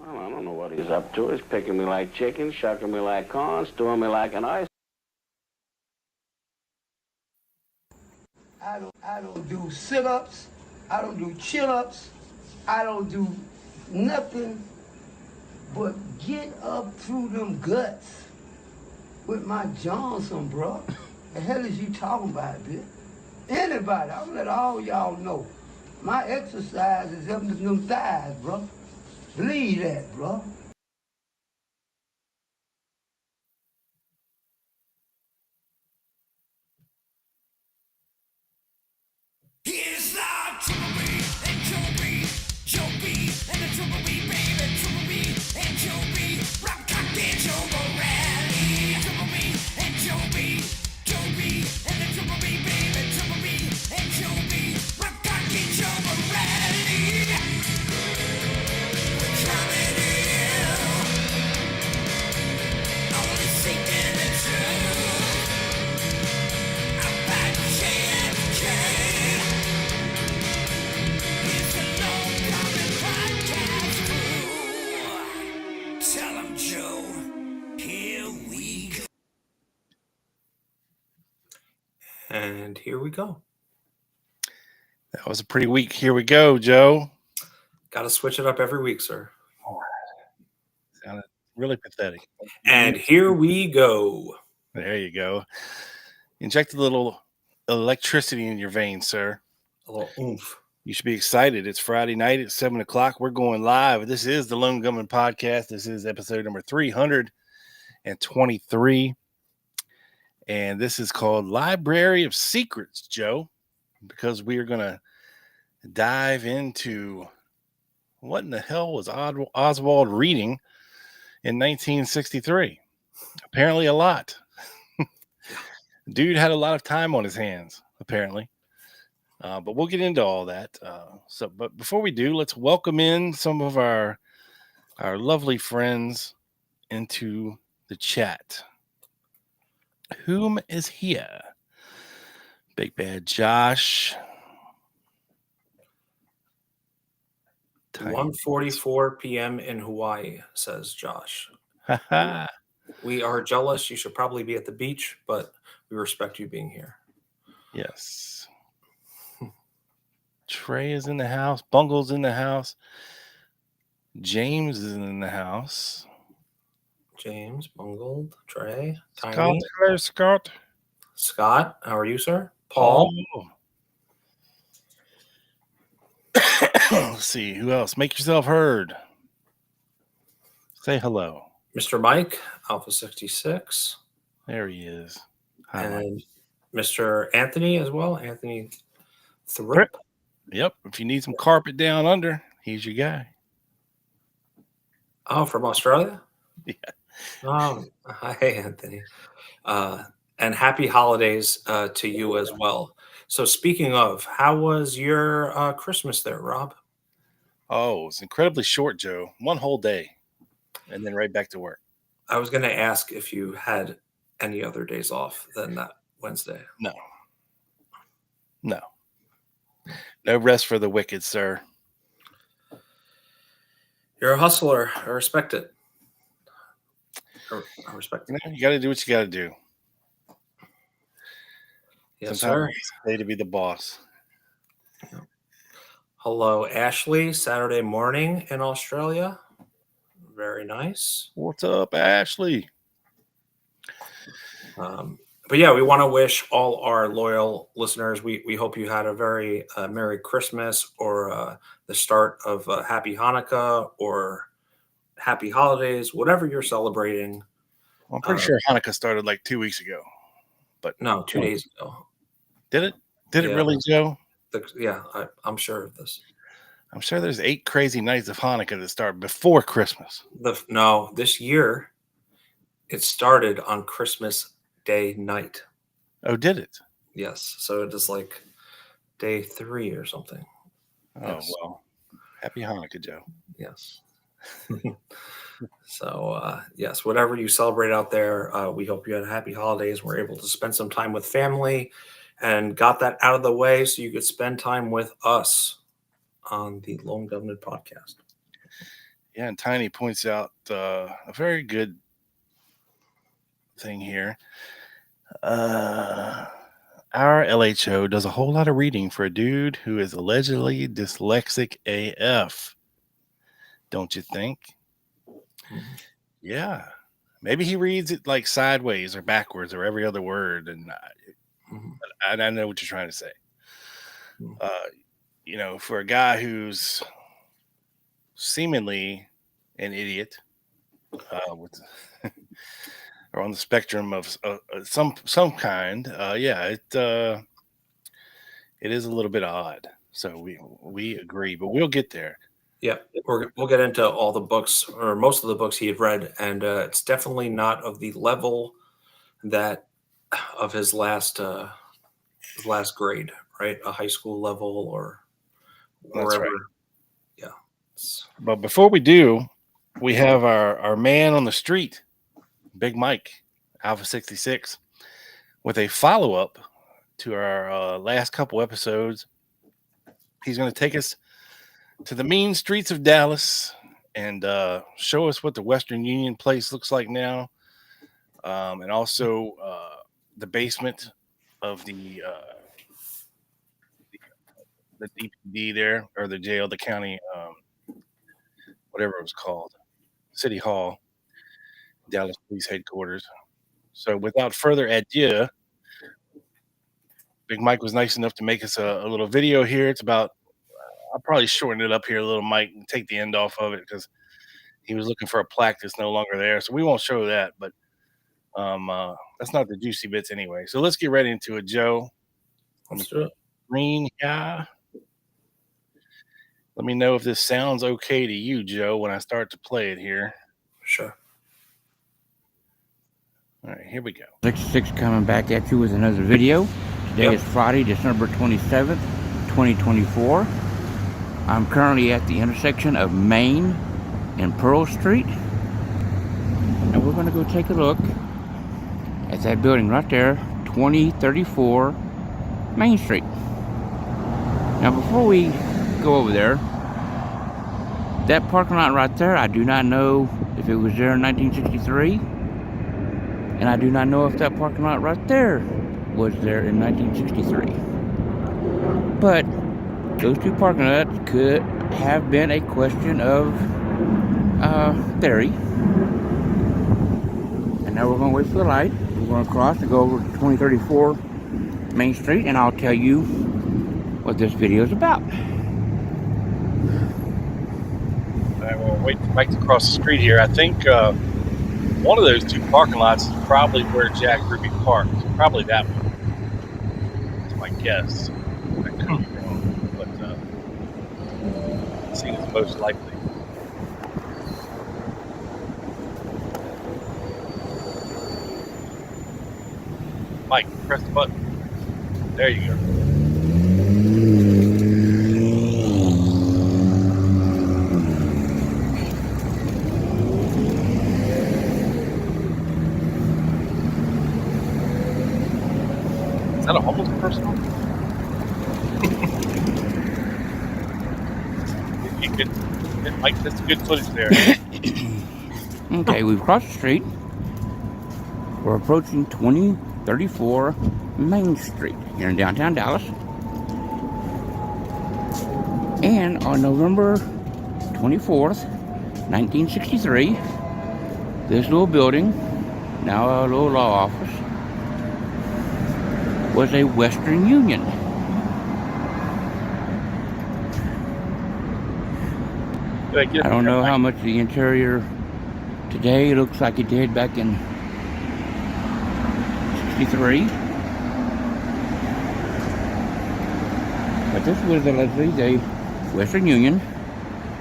Well, I don't know what he's up to. He's picking me like chicken, shucking me like corn, stewing me like an ice. I don't do sit-ups. I don't do chin-ups. I don't do nothing but get up through them guts with my Johnson, bro. The hell is you talking about, bitch? Anybody, I'll let all y'all know. My exercise is up to them thighs, bro. Believe that, bro. Here's the Triple B and JOEB, and the Triple B, baby, Triple B and JOEB, rock cock and Joe Morelli. Triple B and JOEB, and the Triple B, baby, Triple B and JOEB, rock cock and Joe Morelli. We're coming in, only seeking the truth about JFK. It's a long coming podcast crew. Tell 'em, Joe, here we go. And here we go. That was a pretty week. Here we go, Joe. Got to switch it up every week, sir. Sounded really pathetic. And here we go. There you go. Inject a little electricity in your veins, sir. A little oomph. You should be excited. It's Friday night at 7 o'clock. We're going live. This is the Lone Gunman Podcast. This is episode number 323. And this is called Library of Secrets, Joe, because we are going to dive into what in the hell was Oswald reading in 1963. Apparently a lot. Dude had a lot of time on his hands, apparently. But we'll get into all that. But before we do, let's welcome in some of our lovely friends into the chat. Whom is here? Big Bad Josh. 1:44 p.m. in Hawaii, says Josh. Haha. We are jealous. You should probably be at the beach, but we respect you being here. Yes. Trey is in the house. Bungle's in the house. James is in the house. James, Bungled, Trey, Scott. Tiny. Hello, Scott. Scott, how are you, sir? Paul. Let's see. Who else? Make yourself heard. Say hello. Mr. Mike, Alpha 66. There he is. Hi, Mike. And Mr. Anthony as well. Anthony Thripp. Yep. If you need some carpet down under, he's your guy. Oh, from Australia? Yeah. Hi, Anthony. And happy holidays to you as well. So speaking of, how was your Christmas there, Rob? Oh, it was incredibly short, Joe. One whole day. And then right back to work. I was going to ask if you had any other days off than that Wednesday. No. No rest for the wicked, sir. You're a hustler. I respect it. I respect it. You got to do what you got to do. Yes, Sometimes sir. it's okay to be the boss. Hello, Ashley. Saturday morning in Australia. Very nice. What's up, Ashley? But yeah, we want to wish all our loyal listeners, we hope you had a very Merry Christmas or the start of Happy Hanukkah or Happy Holidays, whatever you're celebrating. Well, I'm pretty sure Hanukkah started like 2 weeks ago. But no, 2 days ago. Did it? Did it really, Joe? I'm sure of this. I'm sure there's 8 crazy nights of Hanukkah that start before Christmas. This year it started on Christmas Day night. Oh, did it? Yes. So it is like day 3 or something. Oh, yes. Well, happy Hanukkah, Joe. Yes. So, yes, whatever you celebrate out there, we hope you had happy holidays. We're able to spend some time with family and got that out of the way so you could spend time with us on the Lone Gunman Podcast. Yeah, and Tiny points out a very good thing here. Our LHO does a whole lot of reading for a dude who is allegedly dyslexic AF. Don't you think? Yeah. Maybe he reads it like sideways or backwards or every other word. And I know what you're trying to say. For a guy who's seemingly an idiot, or on the spectrum of some kind, it is a little bit odd. So we agree, but we'll get there. Yeah, we'll get into all the books, or most of the books he had read, and it's definitely not of the level that of his last grade, right? A high school level or wherever. That's right. Yeah. But before we do, we have our man on the street, Big Mike, Alpha 66, with a follow-up to our last couple episodes. He's going to take us to the mean streets of Dallas and show us what the Western Union place looks like now, and also the basement of the DPD there, or the jail, the county, whatever it was called, City Hall, Dallas Police Headquarters. So without further ado, Big Mike was nice enough to make us a little video here. It's about, I'll probably shorten it up here a little, Mike, and take the end off of it because he was looking for a plaque that's no longer there. So we won't show that, but that's not the juicy bits anyway. So let's get right into it, Joe. Let's do it. Green, yeah. Let me know if this sounds okay to you, Joe, when I start to play it here. Sure. All right, here we go. 66 coming back at you with another video. Today is Friday, December 27th, 2024. I'm currently at the intersection of Main and Pearl Street. And we're going to go take a look at that building right there, 2034 Main Street. Now before we go over there, that parking lot right there, I do not know if it was there in 1963. And I do not know if that parking lot right there was there in 1963. But those two parking lots could have been a question of theory. And now we're going to wait for the light. We're going to cross and go over to 2034 Main Street, and I'll tell you what this video is about. All right, well, wait for Mike to cross the street here. I think one of those two parking lots is probably where Jack Ruby parked. Probably that one. That's my guess. I could be wrong, but it seems most likely. Mike, press the button. There you go. Is that a homeless person? Mike, that's good footage there. Okay, we've crossed the street. We're approaching 2034 Main Street here in downtown Dallas. And on November 24th, 1963, this little building, now a little law office, was a Western Union. I don't know how much the interior today looks like it did back in 63. But this was allegedly the Western Union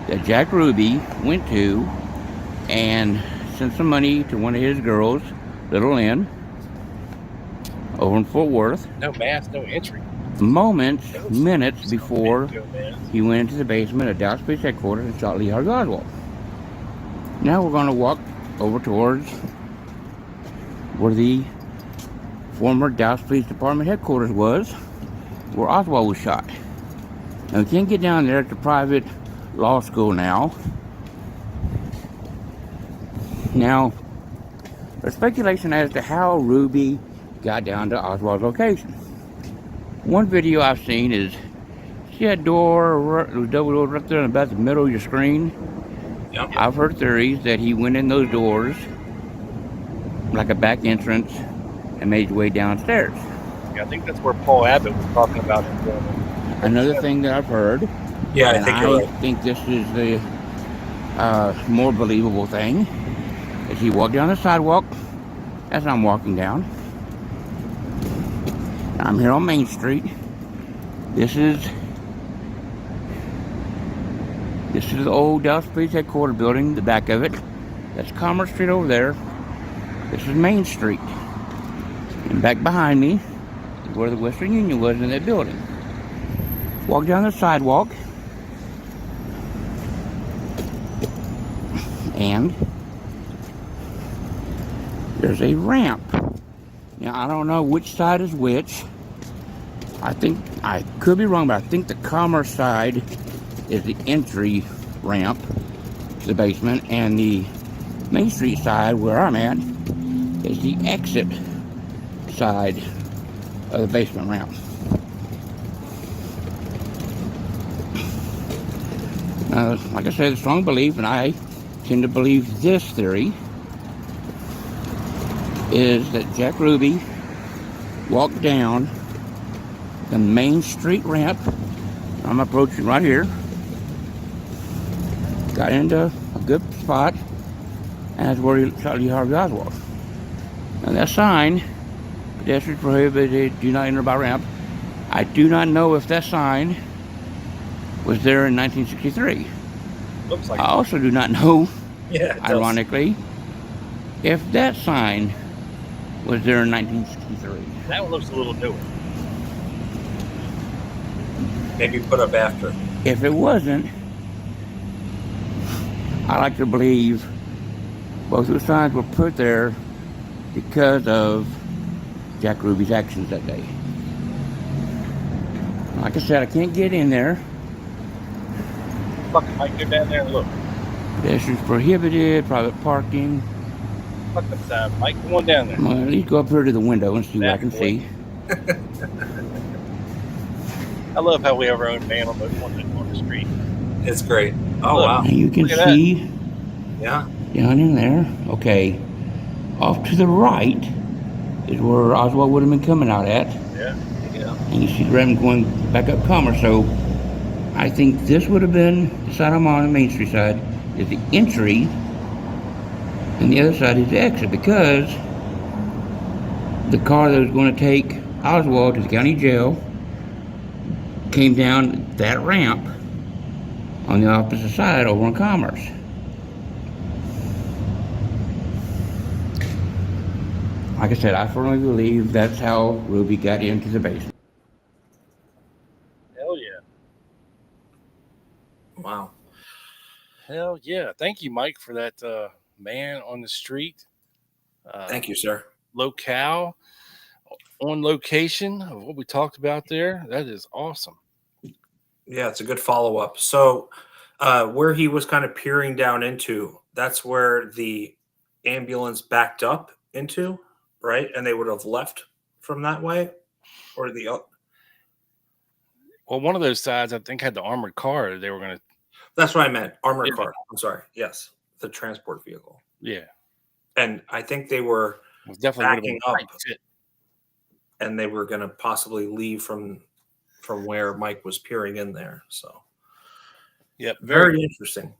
that Jack Ruby went to and sent some money to one of his girls, Little Lynn, over in Fort Worth. No mask, no entry. Minutes before he went into the basement of Dallas Police Headquarters and shot Lee Harvey Oswald. Now we're going to walk over towards where the former Dallas Police Department headquarters was, where Oswald was shot. Now we can't get down there at the private law school now Now, there's speculation as to how Ruby got down to Oswald's location. One video I've seen is she had door, it was double doors right there in about the middle of your screen. Yep. I've heard theories that he went in those doors like a back entrance and made his way downstairs. Yeah, I think that's where Paul Abbott was talking about him going. Another thing that I've heard, Yeah, I and think you're right. think this is the more believable thing, is he walked down the sidewalk as I'm walking down. I'm here on Main Street. This is the old Dallas Police Headquarters building, the back of it. That's Commerce Street over there. This is Main Street. And back behind me is where the Western Union was in that building. Walk down the sidewalk. And there's a ramp. Now, I don't know which side is which. I think, I could be wrong, but I think the Commerce side is the entry ramp to the basement, and the Main Street side, where I'm at, is the exit side of the basement ramp. Like I said, a strong belief, and I tend to believe this theory, is that Jack Ruby walked down the Main Street ramp. I'm approaching right here. Got into a good spot, and that's where he shot Lee Harvey Oswald. Now that sign, pedestrians prohibited, do not enter by ramp. I do not know if that sign was there in 1963. Looks like I also do not know, Yeah, it does. ironically, if that sign was there in 1963. that one looks a little newer. Maybe put up after. If it wasn't, I like to believe both of the signs were put there because of Jack Ruby's actions that day. Like I said, I can't get in there. Fucking Mike, go down there and look. Pedestrians prohibited, private parking. Fuck that side, Mike. Come on down there. Well, at least go up here to the window and see what I can That see. I love how we have our own man on the street. It's great. Oh, Look. wow. And you can Look at that. see Yeah. down in there. Okay, off to the right is where Oswald would have been coming out at. Yeah. Yeah. And you see the ramp going back up Commerce. So I think this would have been the side I'm on, the Main Street side, is the entry, and the other side is the exit, because the car that was going to take Oswald to the county jail came down that ramp on the opposite side over on Commerce. Like I said, I firmly believe that's how Ruby got into the basement. Hell yeah. Wow. Hell yeah. Thank you, Mike, for that man on the street. Thank you, sir. Locale on location of what we talked about there. That is awesome. Yeah, it's a good follow-up. So where he was kind of peering down into, that's where the ambulance backed up into, right? And they would have left from that way, or the Well, one of those sides, I think, had the armored car. They were going to, that's what I meant. Armored Yeah. car. I'm sorry. Yes, the transport vehicle. yeah. And I think they were It was definitely backing would have up, been tight fit. and they were going to possibly leave from where Mike was peering in there. So Yep. very interesting.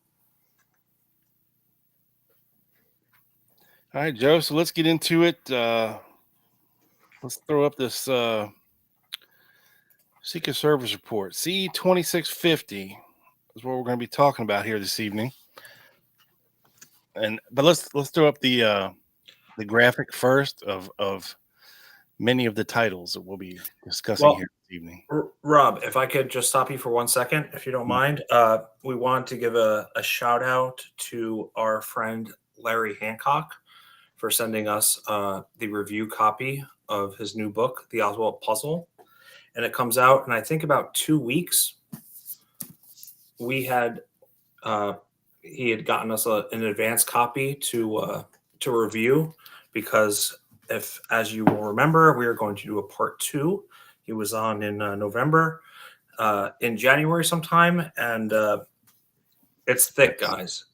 All right, Joe. So let's get into it. Let's throw up this Secret Service report. C-2650 is what we're going to be talking about here this evening. But let's throw up the graphic first of many of the titles that we'll be discussing here this evening. Rob, if I could just stop you for 1 second, if you don't mind. We want to give a shout out to our friend Larry Hancock for sending us the review copy of his new book, The Oswald Puzzle. And it comes out in, I think, about 2 weeks. We had he had gotten us an advance copy to review, because if, as you will remember, we are going to do a part 2. He was on in November, in January sometime, and it's thick, guys,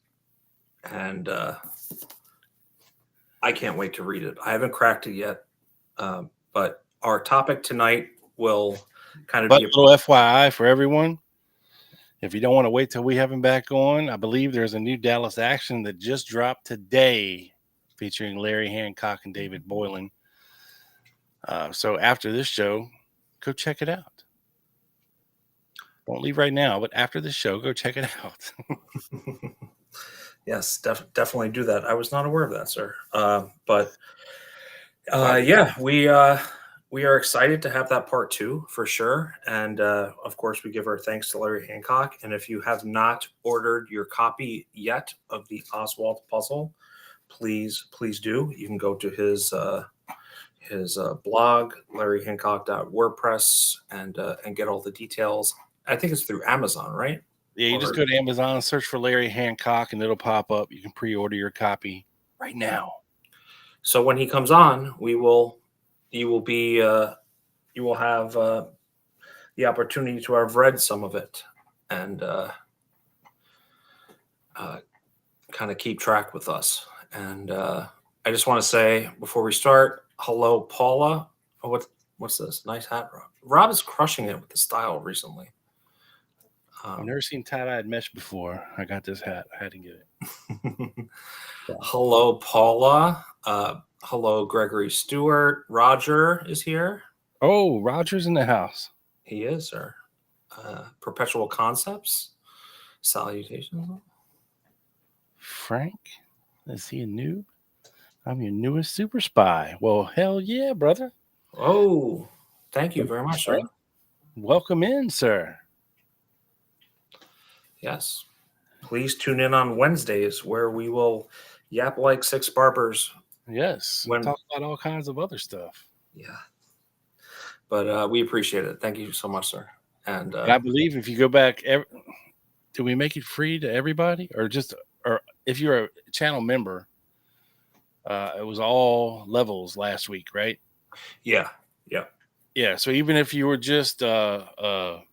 and I can't wait to read it. I haven't cracked it yet, but our topic tonight will kind of But be a little FYI for everyone. If you don't want to wait till we have him back on, I believe there's a new Dallas action that just dropped today featuring Larry Hancock and David Boylan. So after this show, go check it out. Don't leave right now, but after the show, go check it out. Yes, definitely do that. I was not aware of that, sir. But yeah, we are excited to have that part 2 for sure. And of course, we give our thanks to Larry Hancock. And if you have not ordered your copy yet of the Oswald puzzle, please do. You can go to his blog, larryhancock.wordpress, and get all the details. I think it's through Amazon, right? Yeah, you just go to Amazon, search for Larry Hancock, and it'll pop up. You can pre-order your copy right now. So when he comes on, you will have the opportunity to have read some of it and kind of keep track with us. And I just want to say before we start, hello, Paula. Oh, what's this? Nice hat, Rob. Rob is crushing it with the style recently. I've never seen tie-dyed mesh before. I got this hat. I had to get it. Hello, Paula. Hello, Gregory Stewart. Roger is here. Oh, Roger's in the house. He is, sir. Perpetual Concepts. Salutations. Frank, is he a noob? I'm your newest super spy. Well, hell yeah, brother. Oh, thank you very much, sir. Welcome in, sir. Yes. Please tune in on Wednesdays where we will yap like 6 barbers. Yes. Talk about all kinds of other stuff. Yeah. But we appreciate it. Thank you so much, sir. And I believe if you go back, do we make it free to everybody, or if you're a channel member, it was all levels last week, right? Yeah. So even if you were just a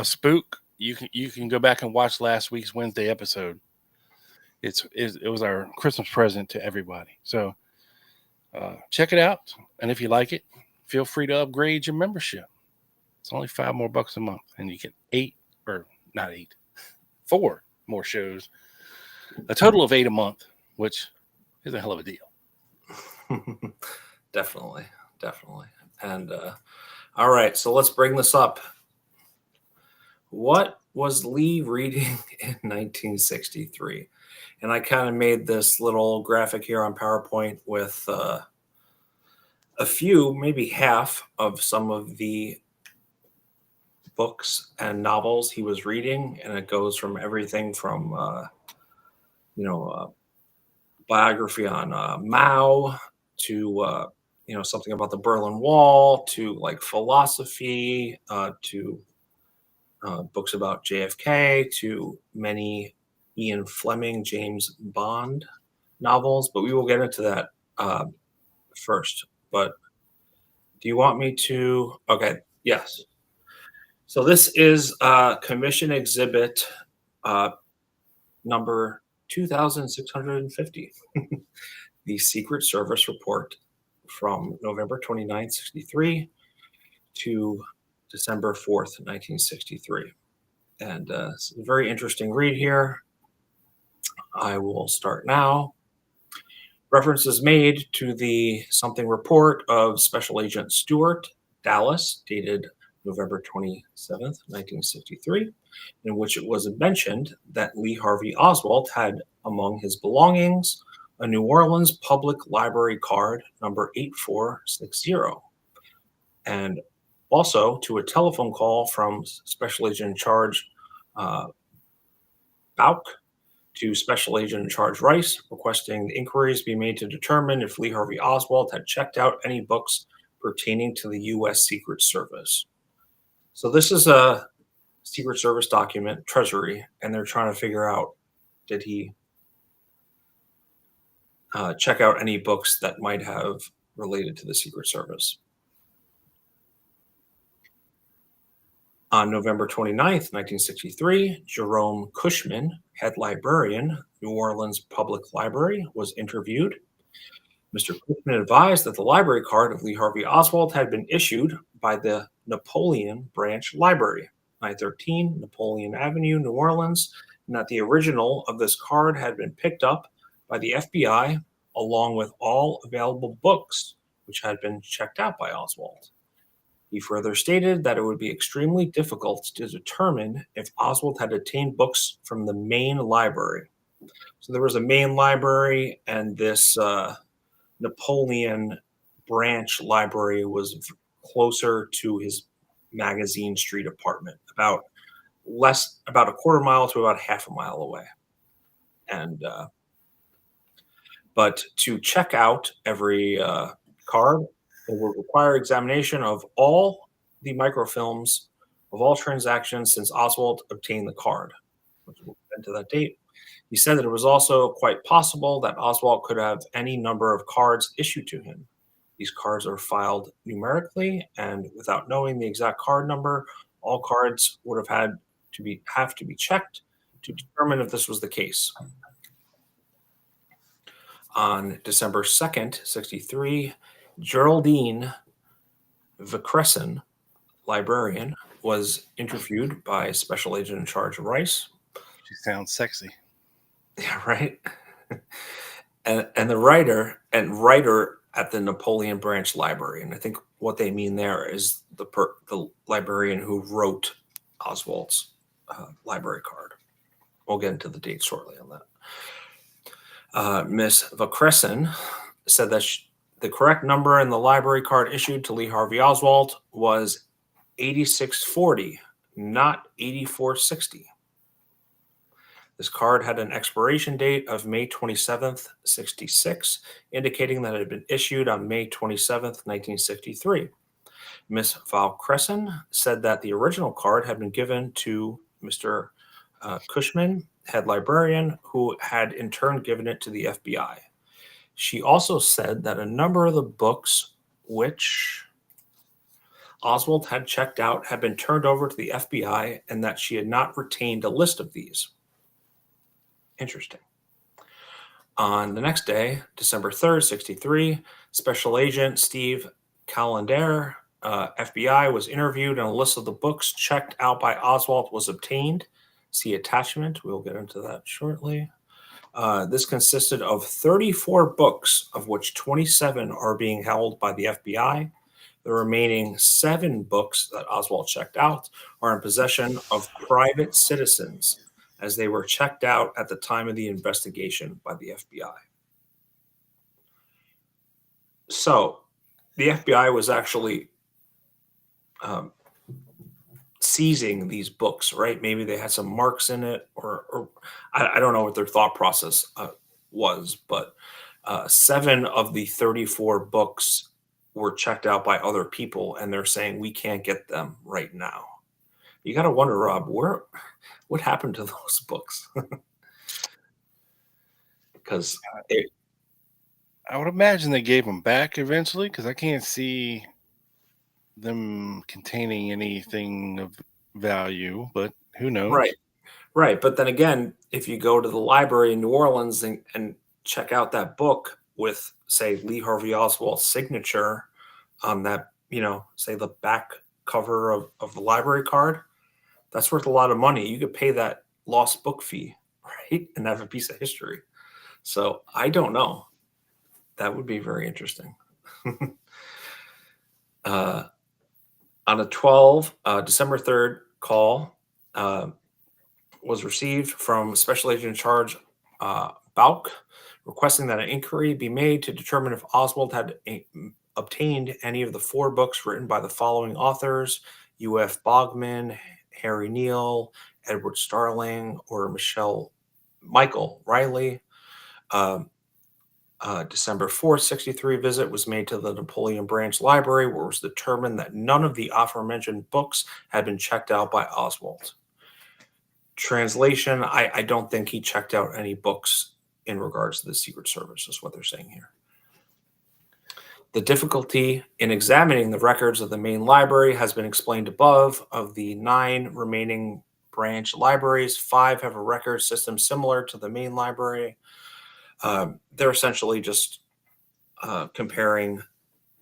spook, you can go back and watch last week's Wednesday episode. It was our Christmas present to everybody. So check it out, and if you like it, feel free to upgrade your membership. It's only $5 more a month, and you get 4 more shows, a total of 8 a month, which is a hell of a deal. Definitely. And all right, so let's bring this up. What was Lee reading in 1963? And I kind of made this little graphic here on PowerPoint with a few, maybe half of some of the books and novels he was reading. And it goes from everything from, biography on Mao to, something about the Berlin Wall, to like philosophy, to books about JFK, to many Ian Fleming, James Bond novels. But we will get into that first. But do you want me to? Okay, yes. So this is Commission Exhibit number 2650, the Secret Service report from November 29th, 63 to December 4th, 1963. And it's a very interesting read here. I will start now. Reference is made to the something report of Special Agent Stewart, Dallas, dated November 27th, 1963, in which it was mentioned that Lee Harvey Oswald had among his belongings a New Orleans Public Library card number 8460, and also to a telephone call from Special Agent in Charge Bauk to Special Agent in Charge Rice, requesting inquiries be made to determine if Lee Harvey Oswald had checked out any books pertaining to the U.S. Secret Service. So this is a Secret Service document, Treasury, and they're trying to figure out did he check out any books that might have related to the Secret Service. On November 29th, 1963, Jerome Cushman, head librarian, New Orleans Public Library, was interviewed. Mr. Cushman advised that the library card of Lee Harvey Oswald had been issued by the Napoleon Branch Library, 913 Napoleon Avenue, New Orleans, and that the original of this card had been picked up by the FBI along with all available books, which had been checked out by Oswald. He further stated that it would be extremely difficult to determine if Oswald had obtained books from the main library. So there was a main library, and this Napoleon Branch Library was closer to his Magazine Street apartment, about a quarter mile to about half a mile away. And but to check out every card, it would require examination of all the microfilms of all transactions since Oswald obtained the card, which we'll get into that date. He said that it was also quite possible that Oswald could have any number of cards issued to him. These cards are filed numerically, and without knowing the exact card number, all cards would have to be checked to determine if this was the case. On December 2nd, 1963, Geraldine Vacresson, librarian, was interviewed by Special Agent in Charge Rice. She sounds sexy. Yeah, right. and the writer at the Napoleon Branch Library, and I think what they mean there is the librarian who wrote Oswald's library card. We'll get into the date shortly on that. Miss Vacresson said that the correct number in the library card issued to Lee Harvey Oswald was 8640, not 8460. This card had an expiration date of May 27th, 66, indicating that it had been issued on May 27th, 1963. Miss Vacresson said that the original card had been given to Mr. Cushman, head librarian, who had in turn given it to the FBI. She also said that a number of the books which Oswald had checked out had been turned over to the FBI and that she had not retained a list of these. Interesting. On the next day, December 3rd, 1963, Special Agent Steve Callender, FBI, was interviewed and a list of the books checked out by Oswald was obtained. See attachment. We'll get into that shortly. This consisted of 34 books, of which 27 are being held by the FBI. The remaining 7 books that Oswald checked out are in possession of private citizens, as they were checked out at the time of the investigation by the FBI. So the FBI was actually seizing these books, right? Maybe they had some marks in it, or I don't know what their thought process was, but 7 of the 34 books were checked out by other people, and they're saying we can't get them right now. You got to wonder, Rob, what happened to those books? Because I would imagine they gave them back eventually, because I can't see them containing anything of value, but who knows? Right. But then again, if you go to the library in New Orleans and check out that book with, say, Lee Harvey Oswald's signature on that, say the back cover of the library card, that's worth a lot of money. You could pay that lost book fee, right? And have a piece of history. So I don't know. That would be very interesting. On a December 3rd call was received from Special Agent in Charge Bauk, requesting that an inquiry be made to determine if Oswald had obtained any of the 4 books written by the following authors: U.F. Bogman, Harry Neal, Edward Starling, or Michael Riley. December 4th, 1963 visit was made to the Napoleon Branch Library, where it was determined that none of the aforementioned books had been checked out by Oswald. Translation, I don't think he checked out any books in regards to the Secret Service, is what they're saying here. The difficulty in examining the records of the main library has been explained above. Of the 9 remaining branch libraries, 5 have a record system similar to the main library. They're essentially just comparing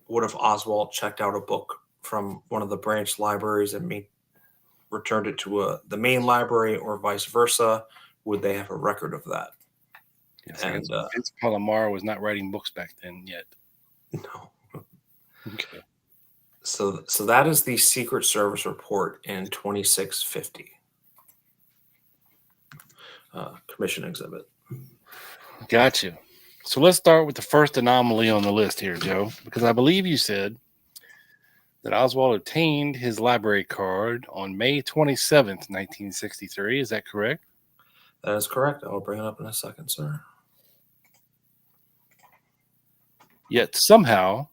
what if Oswald checked out a book from one of the branch libraries and returned it to the main library, or vice versa. Would they have a record of that? Yes, And Vince Palomar was not writing books back then yet. no. Okay. So that is the Secret Service report in 2650. Commission exhibit. Gotcha. So let's start with the first anomaly on the list here, Joe, because I believe you said that Oswald obtained his library card on May 27th, 1963. Is that correct? That is correct. I'll bring it up in a second, sir. Yet somehow,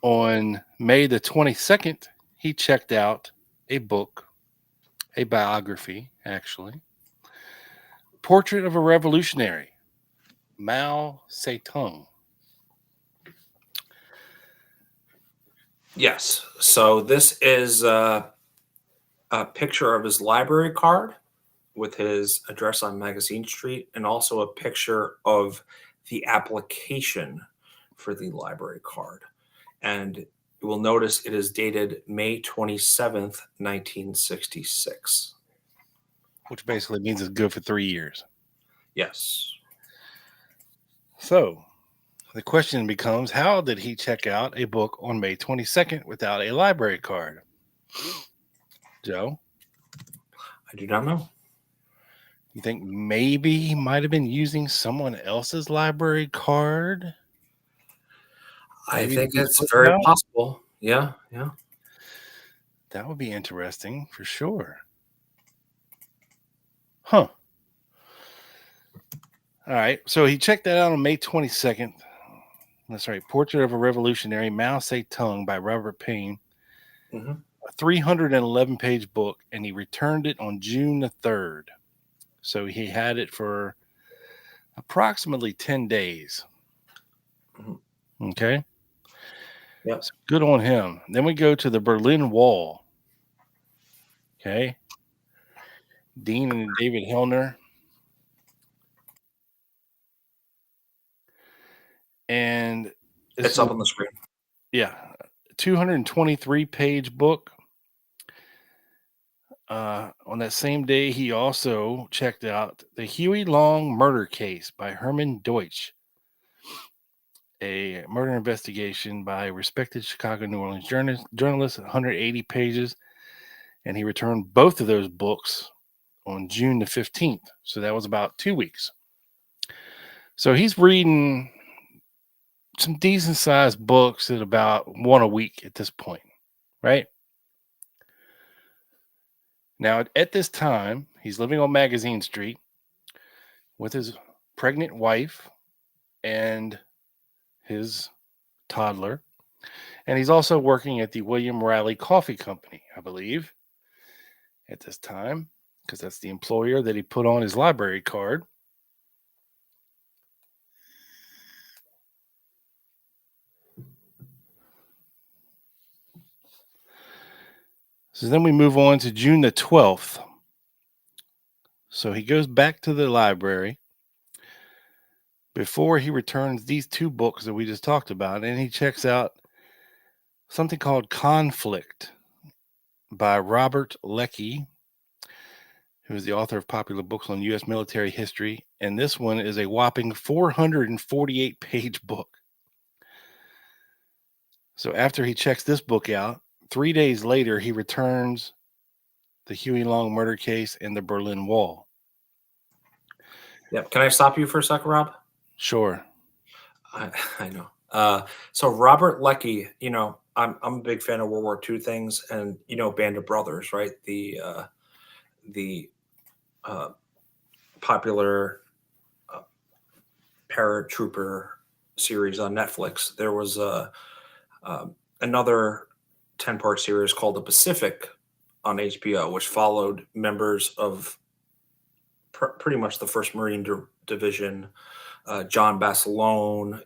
on May the 22nd, he checked out a book, a biography, actually, Portrait of a Revolutionary, Mao Zedong. Yes. So this is a picture of his library card with his address on Magazine Street, and also a picture of the application for the library card. And you will notice it is dated May 27th, 1966. Which basically means it's good for 3 years. Yes. So the question becomes, how did he check out a book on May 22nd without a library card? Joe? I do not know. You think maybe he might have been using someone else's library card? I Maybe think to it's put very out? possible. Yeah. That would be interesting for sure. Huh. All right. So he checked that out on May 22nd. That's right. Portrait of a Revolutionary, Mao Zedong by Robert Payne. Mhm. A 311-page book, and he returned it on June the 3rd. So he had it for approximately 10 days. Mhm. Okay. Yep. So good on him. Then we go to the Berlin Wall. Okay. Dean and David Hellner. And It's up on the screen. Yeah, 223-page book. On that same day, he also checked out the Huey Long murder case by Herman Deutsch, a murder investigation by a respected Chicago, New Orleans journalist, 180 pages. And he returned both of those books on June the 15th. So that was about 2 weeks. So he's reading some decent sized books at about one a week at this point, right? Now, at this time, he's living on Magazine Street with his pregnant wife and his toddler. And he's also working at the William Riley Coffee Company, I believe, at this time, because that's the employer that he put on his library card. So then we move on to June the 12th. So he goes back to the library before he returns these 2 books that we just talked about, and he checks out something called Conflict by Robert Leckie, who is the author of popular books on U.S. military history. And this one is a whopping 448-page book. So after he checks this book out, 3 days later, he returns the Huey Long murder case and the Berlin Wall. Yep. Can I stop you for a second, Rob? Sure. I know. So Robert Leckie, I'm a big fan of World War II things, and Band of Brothers, right? The popular paratrooper series on Netflix. There was another 10-part series called The Pacific on HBO, which followed members of pretty much the First Marine Division, John Basilone,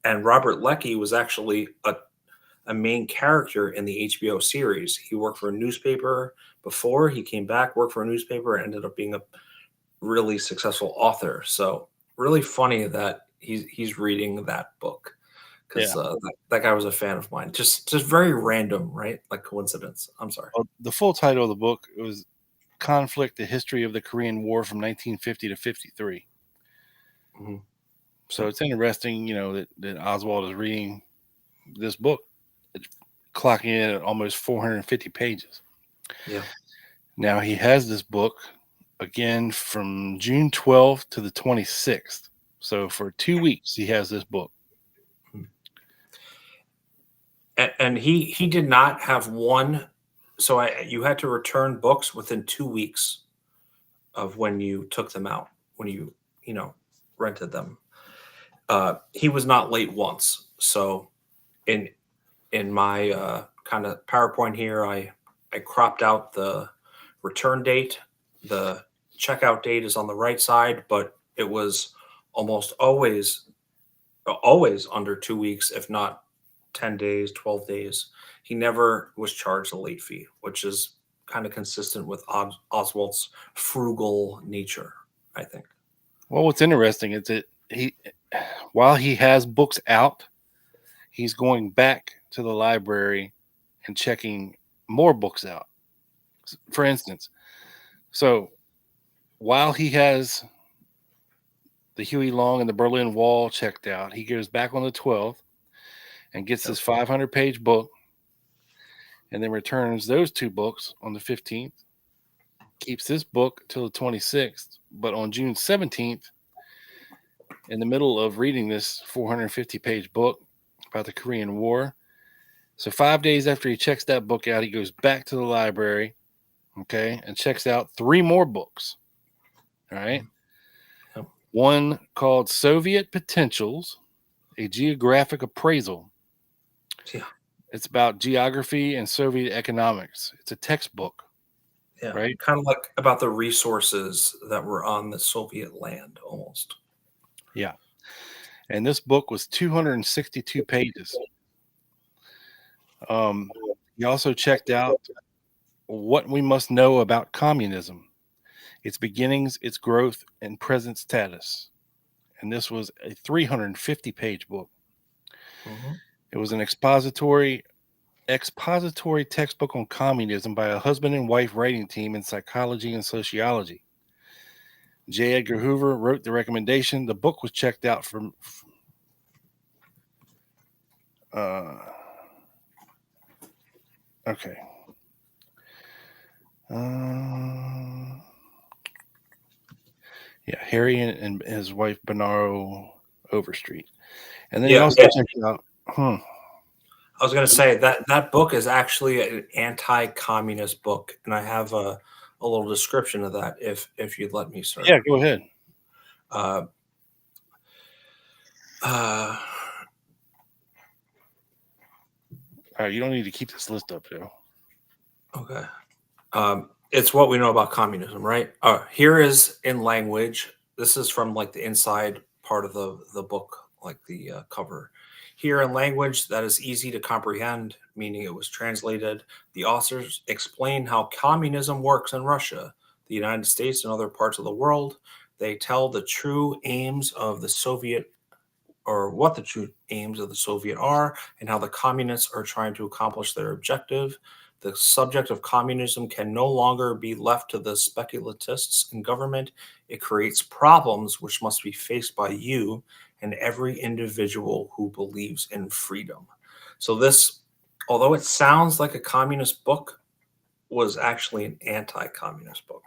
and Robert Leckie was actually a main character in the HBO series. He worked for a newspaper before he came back, worked for a newspaper, and ended up being a really successful author. So really funny that he's reading that book, because that guy was a fan of mine. Just very random, right? Like coincidence. I'm sorry. Well, the full title of the book was Conflict: The History of the Korean War from 1950 to 53. Mm-hmm. So it's interesting, that Oswald is reading this book, clocking in at almost 450 pages. Yeah. Now he has this book again from June 12th to the 26th. So for 2 weeks, he has this book. And he did not have one. So you had to return books within 2 weeks of when you took them out, when you rented them. He was not late once. So in my kind of PowerPoint here, I cropped out the return date. The checkout date is on the right side, but it was almost always under 2 weeks, if not 10 days, 12 days. He never was charged a late fee, which is kind of consistent with Oswald's frugal nature, I think. Well, what's interesting is that while he has books out, he's going back to the library and checking more books out. For instance, so while he has the Huey Long and the Berlin Wall checked out, he goes back on the 12th and gets this 500-page book, and then returns those 2 books on the 15th, keeps this book till the 26th, but on June 17th, in the middle of reading this 450-page book about the Korean War, so 5 days after he checks that book out, he goes back to the library, and checks out 3 more books, all right? Yep. One called Soviet Potentials, a Geographic Appraisal. Yeah. It's about geography and Soviet economics. It's a textbook. Yeah. Right? Kind of like about the resources that were on the Soviet land almost. Yeah. And this book was 262 pages. He also checked out What We Must Know About Communism, Its Beginnings, Its Growth, and Present Status. And this was a 350-page book. Mm-hmm. It was an expository textbook on communism by a husband and wife writing team in psychology and sociology. J. Edgar Hoover wrote the recommendation. The book was checked out from okay. Harry and his wife Bernaro Overstreet. And then he also checked out I was going to say that book is actually an anti-communist book, and I have a little description of that if you'd let me, sir. Yeah, go ahead. You don't need to keep this list up, Joe. Okay. It's what we know about communism, right? Here is in language. This is from like the inside part of the book, like the cover. Here in language that is easy to comprehend, meaning it was translated, the authors explain how communism works in Russia, the United States, and other parts of the world. They tell the true aims of the Soviet, or what the true aims of the Soviet are, and how the communists are trying to accomplish their objective. The subject of communism can no longer be left to the speculatists in government. It creates problems which must be faced by you and every individual who believes in freedom. So this, although it sounds like a communist book, was actually an anti-communist book.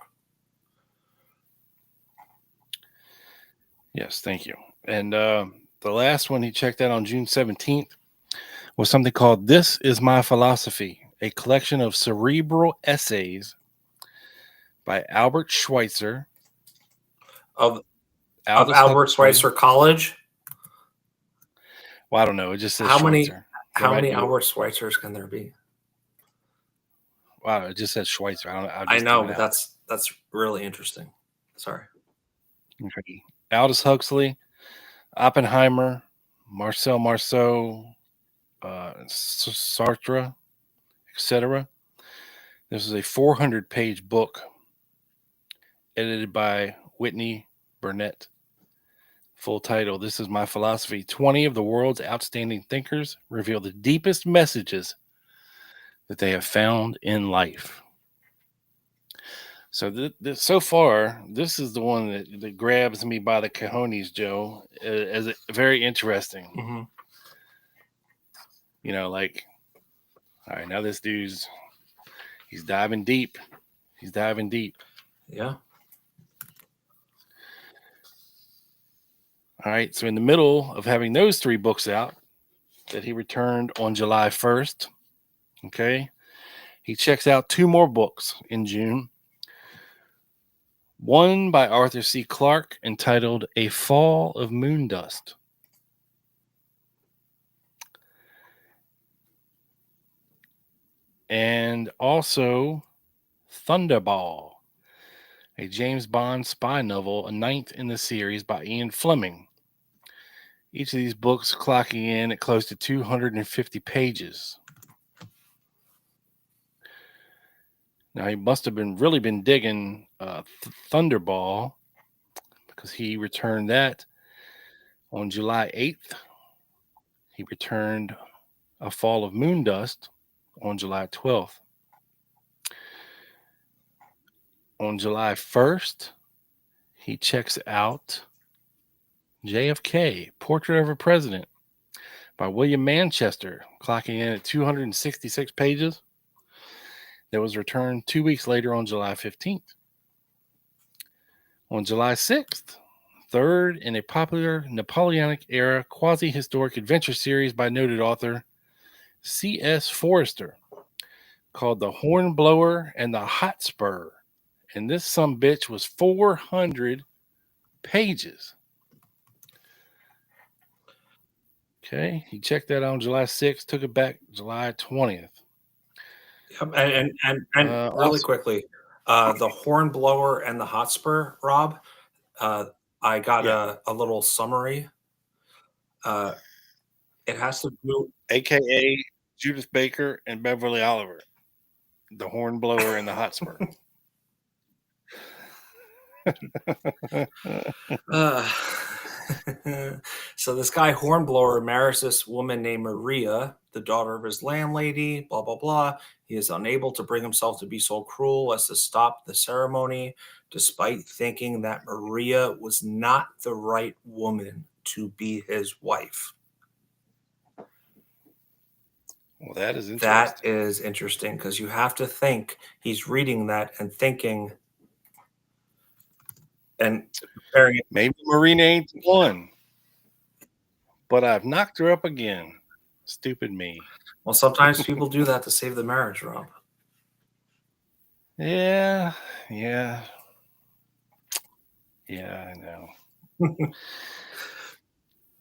Yes, thank you. And the last one he checked out on June 17th was something called This Is My Philosophy, a collection of cerebral essays by Albert Schweitzer. Of Albert Schweitzer College? Well, I don't know. It just says how Schweitzer. many Albert Schweitzers can there be? Wow, it just says Schweitzer. I know, but that's really interesting. Sorry. Okay. Aldous Huxley, Oppenheimer, Marcel Marceau, Sartre, etc. This is a 400-page book edited by Whitney Burnett. Full title, This Is My Philosophy. 20 of the world's outstanding thinkers reveal the deepest messages that they have found in life. So so far, this is the one that grabs me by the cojones, Joe, as very interesting. Mm-hmm. You know, like, all right, now this he's diving deep. He's diving deep. Yeah. All right, so in the middle of having those 3 books out that he returned on July 1st, okay, he checks out 2 more books in June. One by Arthur C. Clarke entitled A Fall of Moon Dust. And also Thunderball, a James Bond spy novel, a 9th in the series by Ian Fleming. Each of these books clocking in at close to 250 pages. Now, he must have really been digging Thunderball, because he returned that on July 8th. He returned A Fall of Moon Dust on July 12th. On July 1st, he checks out JFK, Portrait of a President by William Manchester, clocking in at 266 pages. That was returned 2 weeks later on July 15th. On July 6th, third in a popular Napoleonic-era quasi-historic adventure series by noted author C.S. Forester, called The Hornblower and the Hotspur. And this sumbitch was 400 pages. Okay, he checked that out on July 6th, took it back July 20th. Yep. And really also, quickly, the Hornblower and the Hotspur, Rob, I got a little summary. It has to do, AKA Judith Baker and Beverly Oliver, the Hornblower and the Hotspur. So this guy Hornblower marries this woman named Maria, the daughter of his landlady, blah, blah, blah. He is unable to bring himself to be so cruel as to stop the ceremony, despite thinking that Maria was not the right woman to be his wife. Well, that is interesting. That is interesting, because you have to think he's reading that and thinking and comparing it. Maybe Marina ain't the one, but I've knocked her up again. Stupid me. Well, sometimes people do that to save the marriage, Rob. Yeah, I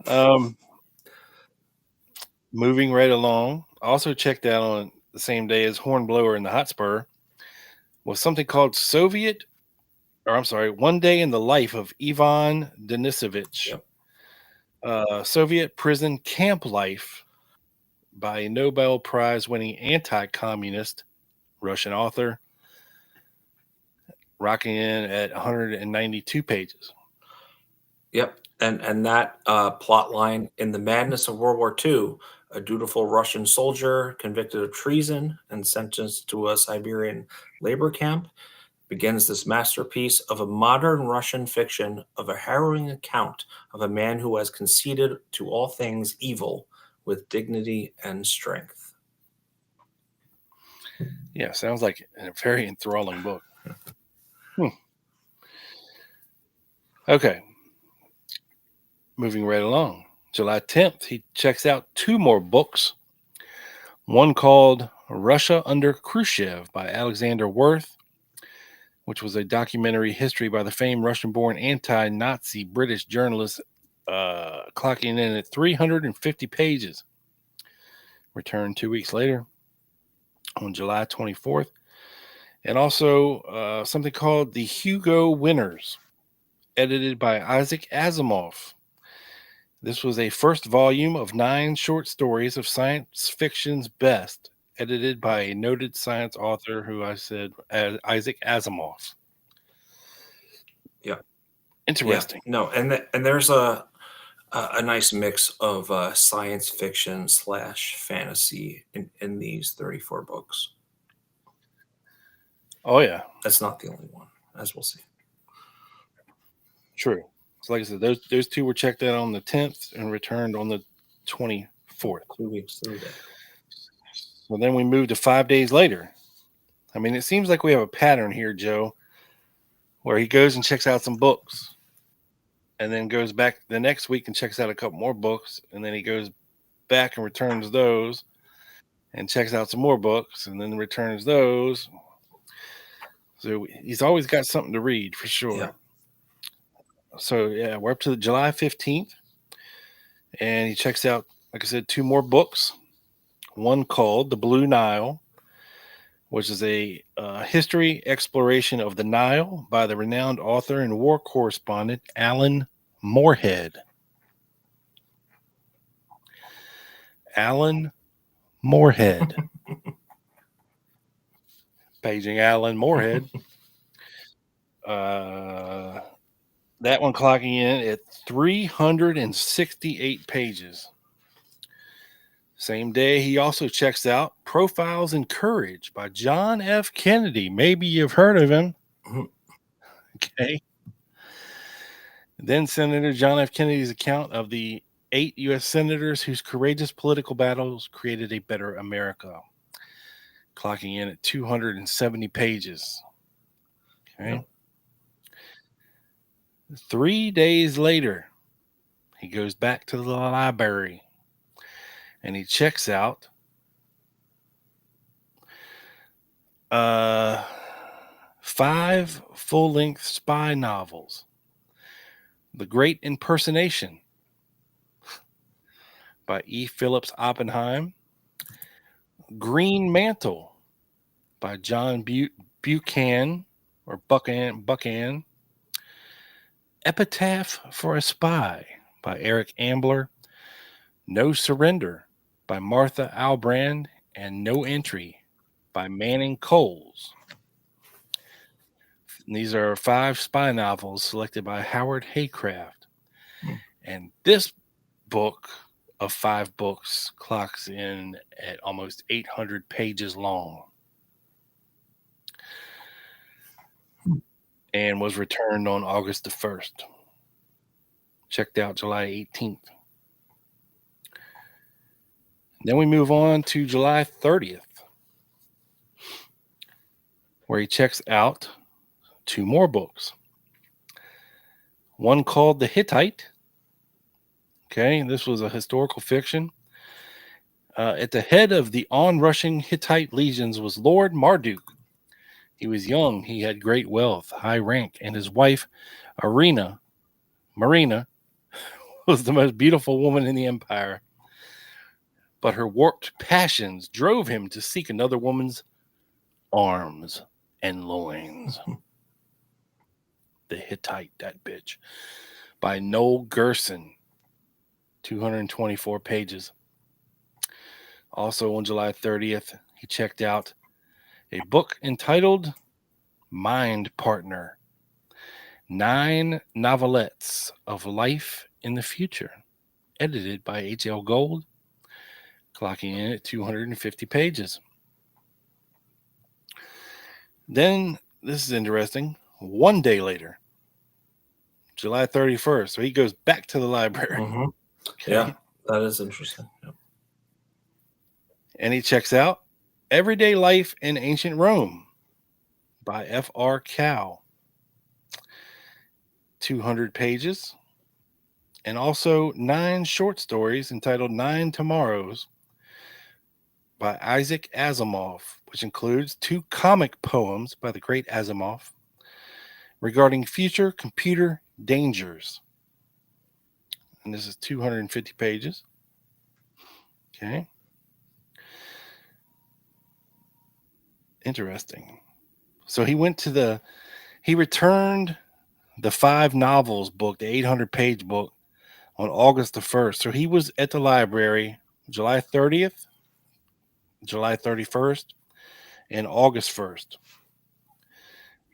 know. Moving right along, also checked out on the same day as Hornblower and the Hotspur was something called One Day in the Life of Ivan Denisovich. Yep. Soviet Prison Camp Life by a Nobel Prize winning anti-communist Russian author, rocking in at 192 pages. Yep. And that plot line, in the madness of World War II, a dutiful Russian soldier convicted of treason and sentenced to a Siberian labor camp begins this masterpiece of a modern Russian fiction of a harrowing account of a man who has conceded to all things evil with dignity and strength. Yeah, sounds like a very enthralling book. Okay. Moving right along. July 10th, he checks out 2 more books. One called Russia Under Khrushchev by Alexander Worth, which was a documentary history by the famed Russian-born anti-Nazi British journalist, clocking in at 350 pages. Returned 2 weeks later on July 24th. And also something called The Hugo Winners, edited by Isaac Asimov. This was a first volume of 9 short stories of science fiction's best, edited by a noted science author who I said Isaac Asimov. Yeah. Interesting. Yeah. No, and there's a nice mix of science fiction / fantasy in these 34 books. Oh yeah, That's not the only one, as we'll see. true. So like I said, those two were checked out on the 10th and returned on the 24th. 2 weeks to the day. So then we moved to 5 days later. I mean, it seems like we have a pattern here, Joe, where he goes and checks out some books and then goes back the next week and checks out a couple more books, and then he goes back and returns those and checks out some more books and then returns those. So he's always got something to read for sure. Yeah. So yeah, we're up to July 15th, and he checks out, like I said, 2 more books. One called The Blue Nile, which is a history exploration of the Nile by the renowned author and war correspondent Alan Moorhead. Alan Moorhead. Paging Alan Moorhead. That one clocking in at 368 pages. Same day, he also checks out Profiles in Courage by John F. Kennedy. Maybe you've heard of him. Okay. Then Senator John F. Kennedy's account of the 8 U.S. senators whose courageous political battles created a better America, clocking in at 270 pages. Okay. Yep. 3 days later, he goes back to the library and he checks out 5 full-length spy novels. The Great Impersonation by E. Phillips Oppenheim. Green Mantle by John Buchan or Buchan. Epitaph for a Spy by Eric Ambler. No Surrender by Martha Albrand, and No Entry by Manning Coles. And these are 5 spy novels selected by Howard Haycraft. And this book of 5 books clocks in at almost 800 pages long and was returned on August the 1st. Checked out July 18th. Then we move on to July 30th, where he checks out 2 more books. One called The Hittite. Okay, this was a historical fiction. At the head of the onrushing Hittite legions was Lord Marduk. He was young, he had great wealth, high rank, and his wife, Marina, was the most beautiful woman in the empire. But her warped passions drove him to seek another woman's arms and loins. The Hittite, that bitch, by Noel Gerson, 224 pages. Also on July 30th, he checked out a book entitled Mind Partner, 9 novelettes of life in the future, edited by H.L. Gold, clocking in at 250 pages. Then, this is interesting, 1 day later, July 31st, so he goes back to the library. Mm-hmm. Okay. Yeah, that is interesting. Yep. And he checks out Everyday Life in Ancient Rome by F.R. Cow, 200 pages, and also 9 short stories entitled 9 Tomorrows by Isaac Asimov, which includes 2 comic poems by the great Asimov regarding future computer dangers. And this is 250 pages. Okay. Interesting. So he returned the 5 novels book, the 800-page book, on August the 1st. So he was at the library July 30th, July 31st, and August 1st.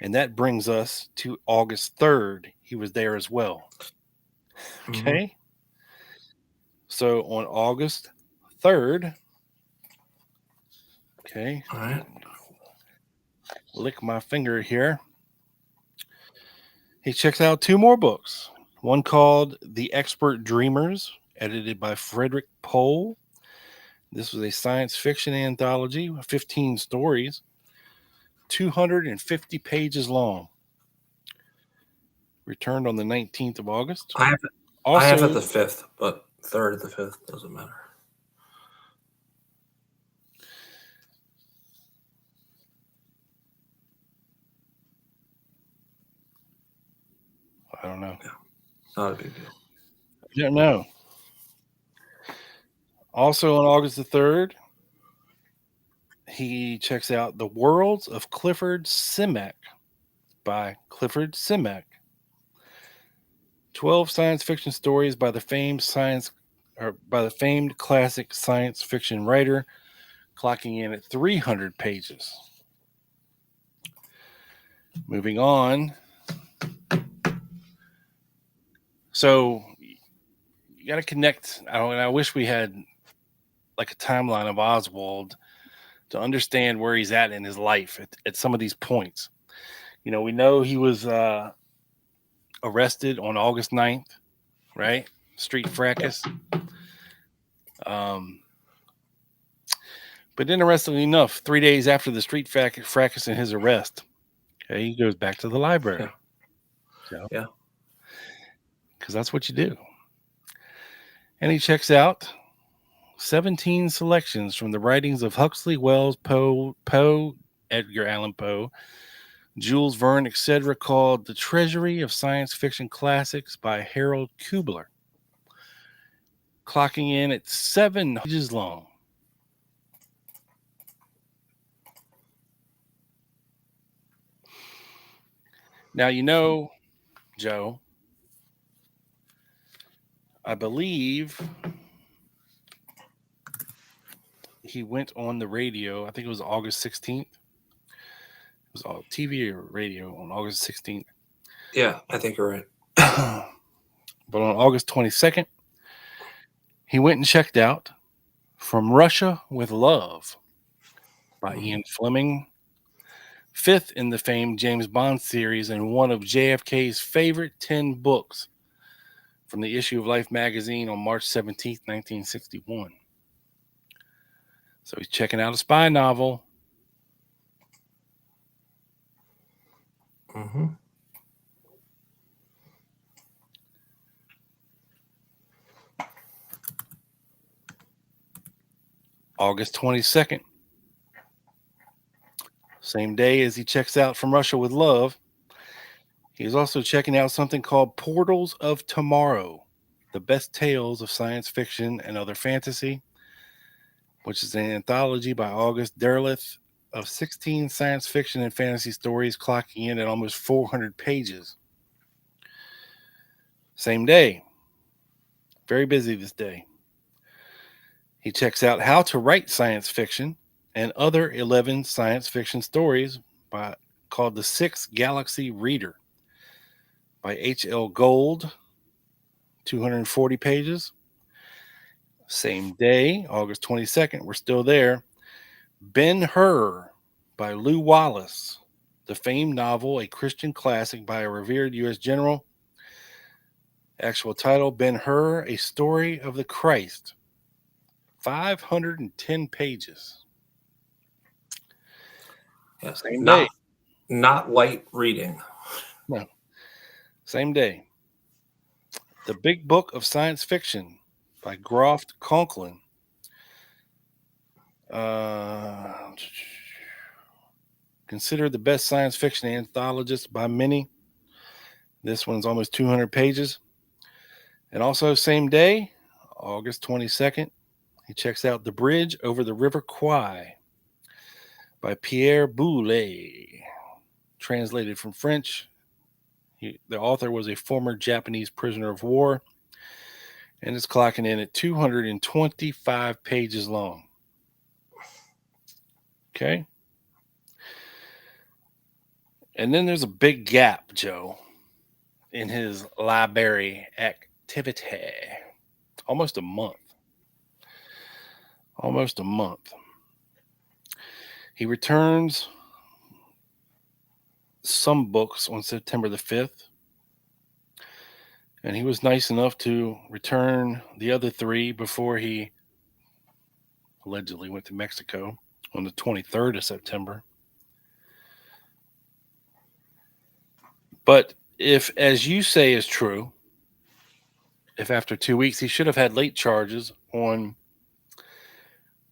And that brings us to August 3rd. He was there as well. Okay. So on August 3rd, okay, All right. lick my finger here. He checks out 2 more books. One called The Expert Dreamers, edited by Frederick Pohl. This was a science fiction anthology with 15 stories, 250 pages long. Returned on the 19th of August. I have it the 5th, but 3rd of the 5th doesn't matter. I don't know. Yeah, not a big deal. I don't know. Also on August the 3rd, he checks out The Worlds of Clifford Simak by Clifford Simak. 12 science fiction stories by the famed classic science fiction writer, clocking in at 300 pages. Moving on. So you got to connect. I wish we had like a timeline of Oswald to understand where he's at in his life at some of these points. We know he was arrested on August 9th, right? Street fracas. But interestingly enough, 3 days after the street fracas and his arrest, okay, he goes back to the library. Yeah. Because that's what you do. And he checks out 17 selections from the writings of Huxley, Wells, Poe, Edgar Allan Poe, Jules Verne, etc., called The Treasury of Science Fiction Classics by Harold Kubler, clocking in at 7 pages long. Now, Joe, I believe he went on the radio. I think it was August 16th. It was all TV or radio on August 16th. Yeah, I think you're right. But on August 22nd, he went and checked out From Russia with Love by Ian Fleming, 5th in the famed James Bond series and one of JFK's favorite 10 books, from the issue of Life magazine on March 17th, 1961. So he's checking out a spy novel. August 22nd. Same day as he checks out From Russia with Love, he's also checking out something called Portals of Tomorrow, the best tales of science fiction and other fantasy, which is an anthology by August Derleth of 16 science fiction and fantasy stories, clocking in at almost 400 pages. Same day. Very busy this day. He checks out How to Write Science Fiction and other 11 science fiction stories called The Sixth Galaxy Reader by H.L. Gold, 240 pages. Same day, August 22nd, we're still there. Ben-Hur by Lew Wallace, the famed novel, a Christian classic by a revered U.S. general. Actual title, Ben-Hur, A Story of the Christ. 510 pages. Yeah. Same day. Not light reading. No. Same day. The Big Book of Science Fiction by Groft Conklin. Considered the best science fiction anthologist by many. This one's almost 200 pages. And also, same day, August 22nd, he checks out The Bridge Over the River Kwai by Pierre Boulez. translated from French. The author was a former Japanese prisoner of war, and it's clocking in at 225 pages long. Okay. And then there's a big gap, Joe, in his library activity. Almost a month. Almost a month. He returns some books on September the 5th. And he was nice enough to return the other 3 before he allegedly went to Mexico on the 23rd of September. But if, as you say is true, if after 2 weeks he should have had late charges on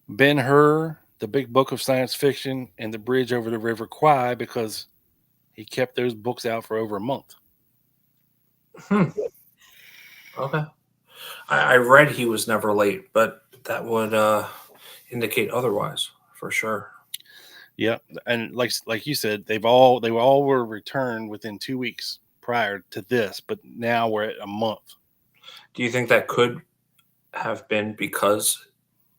Ben-Hur, the Big Book of Science Fiction, and The Bridge Over the River Kwai, because he kept those books out for over a month. Okay. I read he was never late, but that would indicate otherwise for sure. Yeah, and like you said, they all were returned within 2 weeks prior to this, but now we're at a month. Do you think that could have been because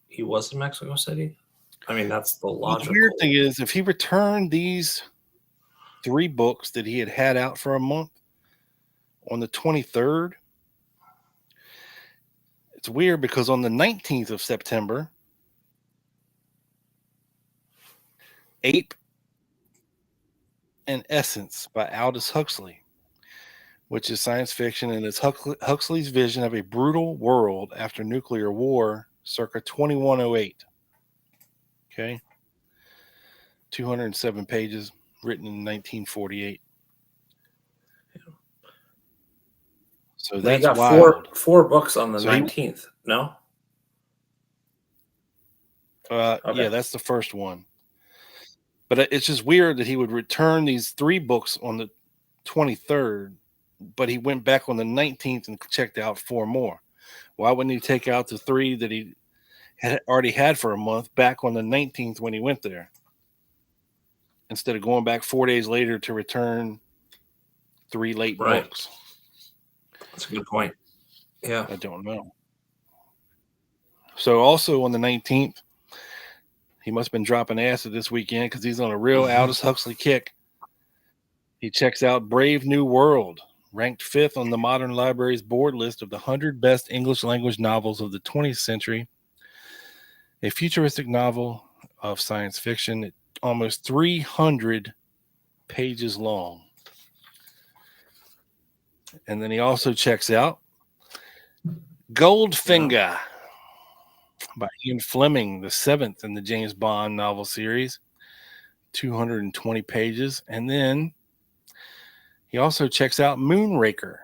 he was in Mexico City? I mean, that's the logical. The weird thing is, if he returned these 3 books that he had out for a month on the 23rd, it's weird because on the 19th of September, Ape and Essence by Aldous Huxley, which is science fiction, and it's Huxley's vision of a brutal world after nuclear war circa 2108. Okay. 207 pages, written in 1948. So Well, that's you got wild. four books on the 19th, no? Yeah, that's the first one. But it's just weird that he would return these 3 books on the 23rd, but he went back on the 19th and checked out 4 more. Why wouldn't he take out the 3 that he had already had for a month back on the 19th when he went there, instead of going back 4 days later to return 3 late books? That's a good point. Yeah. I don't know. So also on the 19th, he must have been dropping acid this weekend because he's on a real Aldous Huxley kick. He checks out Brave New World, ranked 5th on the Modern Library's board list of the 100 best English language novels of the 20th century. A futuristic novel of science fiction, almost 300 pages long. And then he also checks out Goldfinger by Ian Fleming, the 7th in the James Bond novel series, 220 pages. And then he also checks out Moonraker,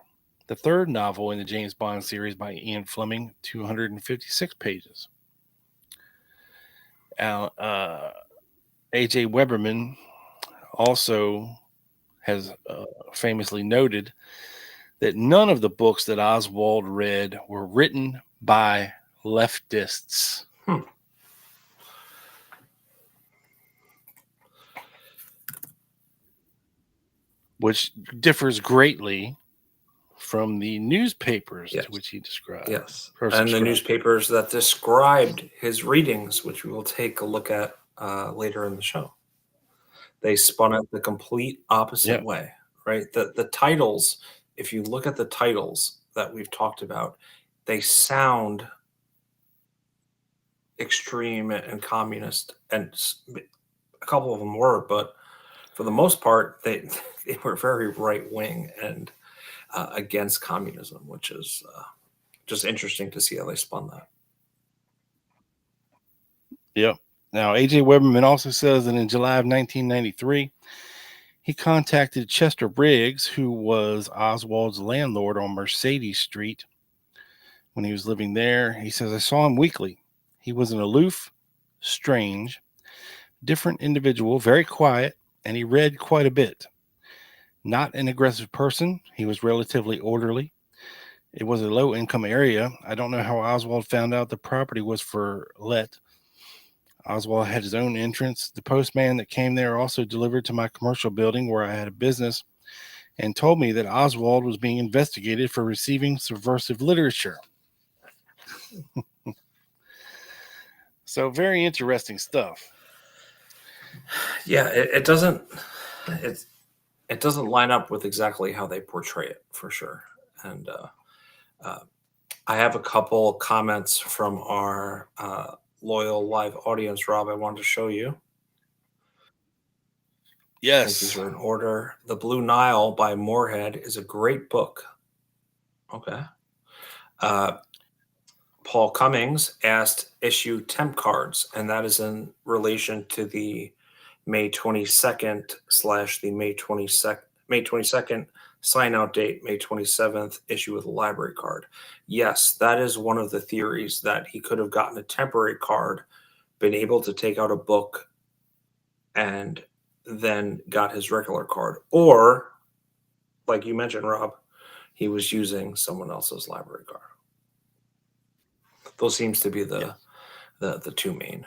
the 3rd novel in the James Bond series by Ian Fleming, 256 pages. A.J. Weberman also has famously noted that none of the books that Oswald read were written by leftists. Which differs greatly from the newspapers to which he described. Yes. And the newspapers that described his readings, which we will take a look at later in the show. They spun it the complete opposite way, right? The titles, if you look at the titles that we've talked about, they sound extreme and communist, and a couple of them were, but for the most part, they were very right-wing and against communism, which is just interesting to see how they spun that. Yep. Now, A.J. Weberman also says that in July of 1993, he contacted Chester Briggs, who was Oswald's landlord on Mercedes Street when he was living there. He says, I saw him weekly. He was an aloof, strange, different individual, very quiet, and he read quite a bit. Not an aggressive person. He was relatively orderly. It was a low-income area. I don't know how Oswald found out the property was for let. Oswald had his own entrance. The postman that came there also delivered to my commercial building where I had a business and told me that Oswald was being investigated for receiving subversive literature. So very interesting stuff. Yeah, it doesn't it doesn't line up with exactly how they portray it for sure. And I have a couple comments from our loyal live audience, Rob. I wanted to show you. I think these Yes. are in order. The Blue Nile by Moorhead is a great book. Okay. Paul Cummings asked issue temp cards, and that is in relation to the May 22nd / the May 22nd sign out date, May 27th issue with a library card. Yes, that is one of the theories, that he could have gotten a temporary card, been able to take out a book, and then got his regular card. Or, like you mentioned, Rob, he was using someone else's library card. Those seems to be the two main.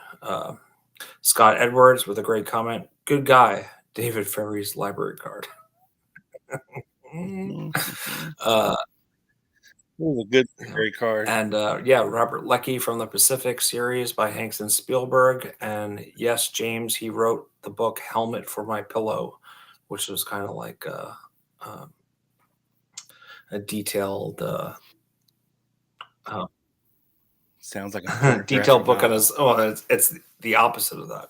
Scott Edwards with a great comment. Good guy, David Ferry's library card. uh, It was a good library card. and Robert Leckie from the Pacific series by Hanks and Spielberg. And yes, James, he wrote the book Helmet for My Pillow, which was kind of like a detailed Sounds like a detailed book on novel. his. Oh, it's the opposite of that.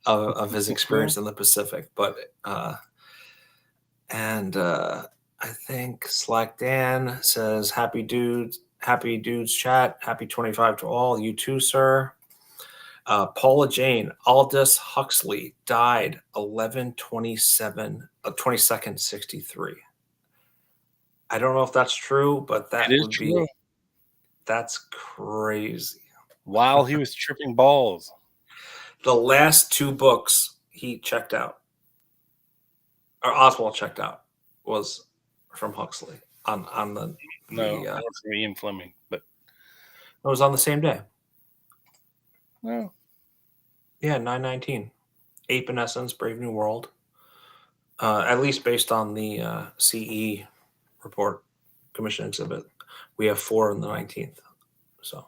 Of his experience in the Pacific, but I think Slack Dan says happy dudes chat, happy 25 to all. You too, sir. Paula Jane Aldous Huxley died 11/27/22nd 63. I don't know if that's true, but that It is would true. be, that's crazy. While he was tripping balls. The last two books he checked out, or Oswald checked out, was from Huxley on the No, that was from Ian Fleming, but it was on the same day. no. Yeah, 9/19. Ape in Essence, Brave New World. At least based on the CE report, Commission Exhibit, we have 4 on the 19th. So,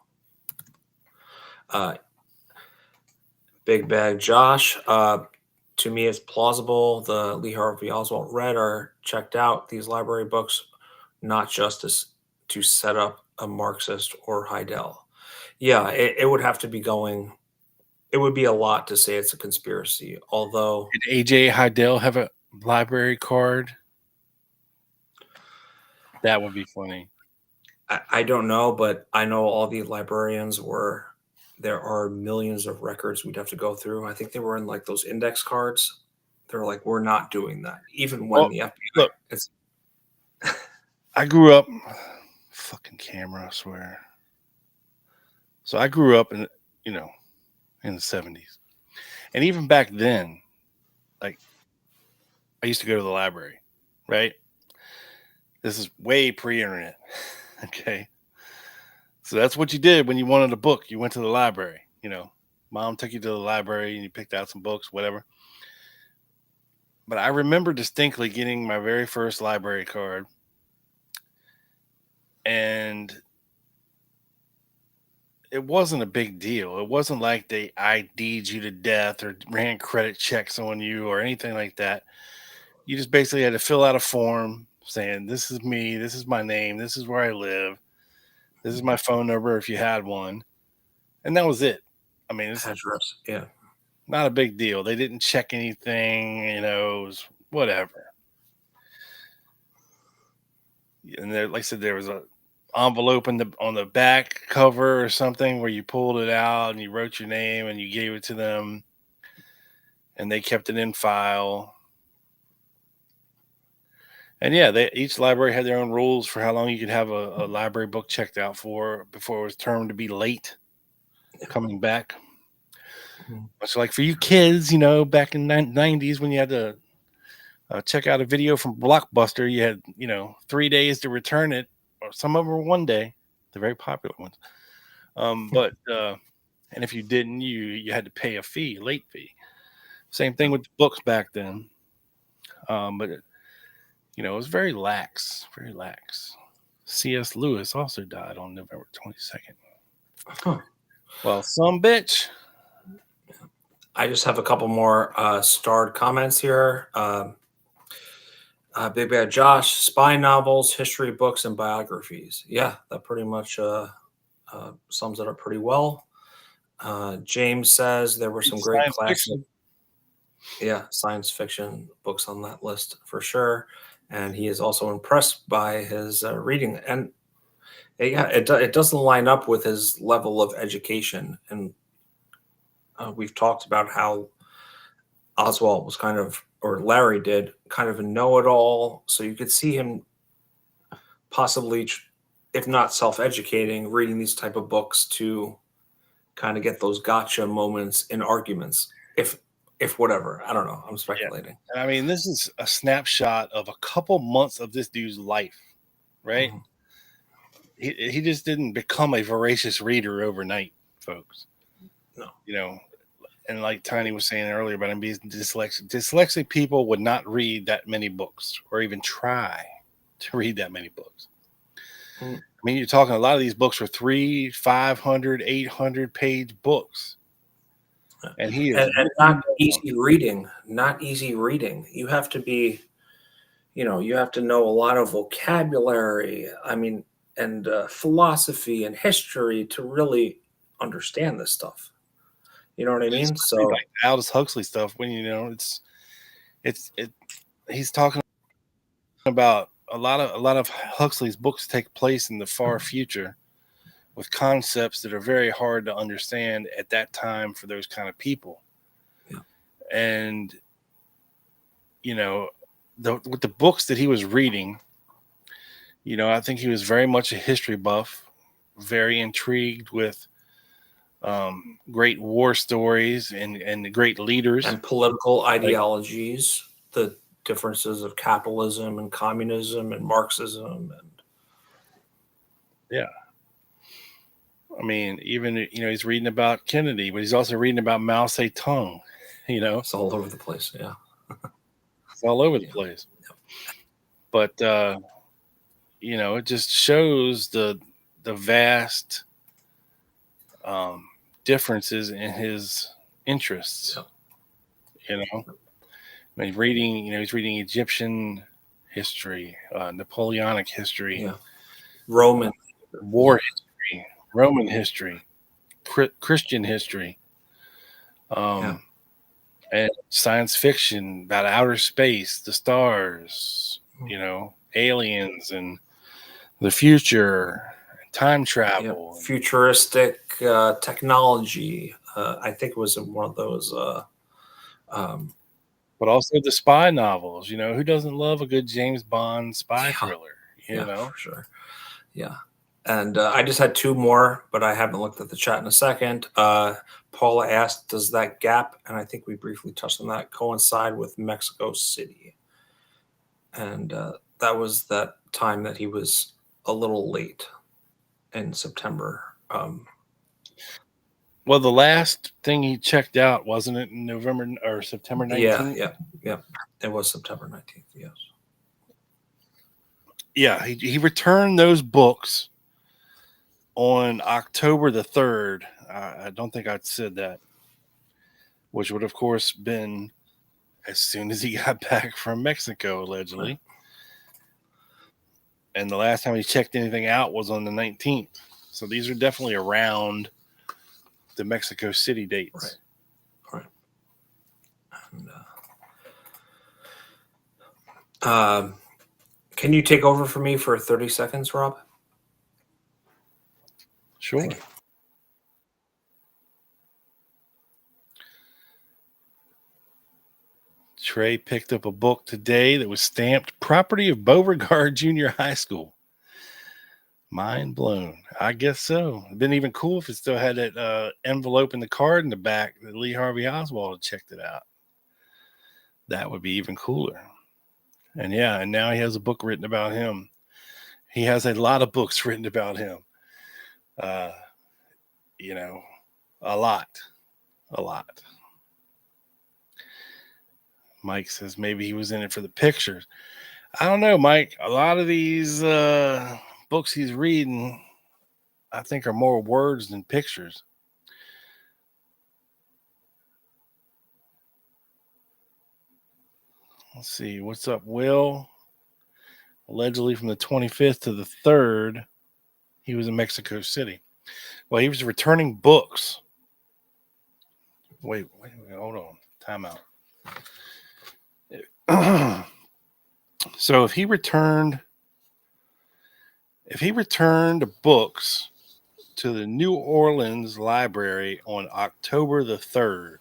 Big Bag Josh. To me, it's plausible the Lee Harvey Oswald read are checked out these library books, not just to set up a Marxist or Heidel. Yeah, it would have to be going. It would be a lot to say it's a conspiracy. Although, Did AJ Heidel have a library card? That would be funny. I don't know, but I know all the librarians were. There are millions of records we'd have to go through. I think they were in like those index cards. They're like, we're not doing that, even when Well, the FBI. look. It's I grew up, fucking camera, I swear. So I grew up in the 70s. And even back then, like, I used to go to the library, right? This is way pre-internet. Okay. So that's what you did when you wanted a book. You went to the library, Mom took you to the library and you picked out some books, whatever. But I remember distinctly getting my very first library card. And it wasn't a big deal. It wasn't like they ID'd you to death or ran credit checks on you or anything like that. You just basically had to fill out a form saying, this is me, this is my name, this is where I live, this is my phone number if you had one. And that was it. I mean, it's address. Yeah. not a big deal. They didn't check anything, it was whatever. And there, like I said, there was a envelope on the back cover or something where you pulled it out and you wrote your name and you gave it to them and they kept it in file. And yeah, each library had their own rules for how long you could have a library book checked out for before it was termed to be late coming back. Much like for you kids, back in the 90s when you had to check out a video from Blockbuster, you had 3 days to return it, or some of them were 1 day. They're very popular ones. But And if you didn't, you had to pay a fee, late fee. Same thing with the books back then. But it was very lax, very lax. C.S. Lewis also died on November 22nd. Huh. Well, some bitch. I just have a couple more starred comments here. Big Bad Josh, spy novels, history books, and biographies. Yeah, that pretty much sums it up pretty well. James says there were some great Science classic, fiction. science fiction books on that list for sure. And he is also impressed by his reading. And it doesn't line up with his level of education. And we've talked about how Oswald was or Larry did, kind of a know-it-all. So you could see him possibly, if not self-educating, reading these type of books to kind of get those gotcha moments in arguments. If whatever, I don't know. I'm speculating. Yeah. I mean, this is a snapshot of a couple months of this dude's life, right? Mm-hmm. He just didn't become a voracious reader overnight, folks. No. And like Tiny was saying earlier about him being dyslexic people would not read that many books or even try to read that many books. I mean, you're talking a lot of these books are 300, 500, 800 page books. And he is and not easy reading. Not easy reading. You have to be, you have to know a lot of vocabulary. I mean, and philosophy and history to really understand this stuff. You know what I mean? So like Aldous Huxley stuff when he's talking about a lot of Huxley's books take place in the far future with concepts that are very hard to understand at that time for those kind of people. Yeah. And with the books that he was reading, I think he was very much a history buff, very intrigued with great war stories and great leaders and political ideologies, the differences of capitalism and communism and Marxism. And I mean, even he's reading about Kennedy, but he's also reading about Mao Zedong. It's all over the place. Yeah, it's all over the place. Yeah. But it just shows the vast differences in his interests. Yeah. I mean, he's reading Egyptian history, Napoleonic history, Roman war history, Roman history, Christian history, and science fiction about outer space, the stars, aliens and the future, time travel, futuristic technology. I think it was in one of those. But also the spy novels. Who doesn't love a good James Bond spy thriller? For sure. Yeah. And I just had two more, but I haven't looked at the chat in a second. Paula asked, does that gap, and I think we briefly touched on that, coincide with Mexico City? And that was that time that he was a little late in September. Well, the last thing he checked out, wasn't it in November or September 19th? Yeah. It was September 19th, yes. Yeah, he returned those books on October the 3rd. I don't think I'd said that, which would, of course, been as soon as he got back from Mexico, allegedly. Right. And the last time he checked anything out was on the 19th. So these are definitely around the Mexico City dates. Right. And, can you take over for me for 30 seconds, Rob? Sure. Trey picked up a book today that was stamped property of Beauregard Junior High School. Mind blown. I guess so. It'd been even cool if it still had that envelope and the card in the back that Lee Harvey Oswald had checked it out. That would be even cooler. And now he has a book written about him. He has a lot of books written about him. A lot. A lot. Mike says maybe he was in it for the pictures. I don't know, Mike. A lot of these books he's reading, I think, are more words than pictures. Let's see. What's up, Will? Allegedly from the 25th to the 3rd, he was in Mexico City. Well, he was returning books. Wait, hold on. Time out. So if he returned books to the New Orleans library on October the 3rd,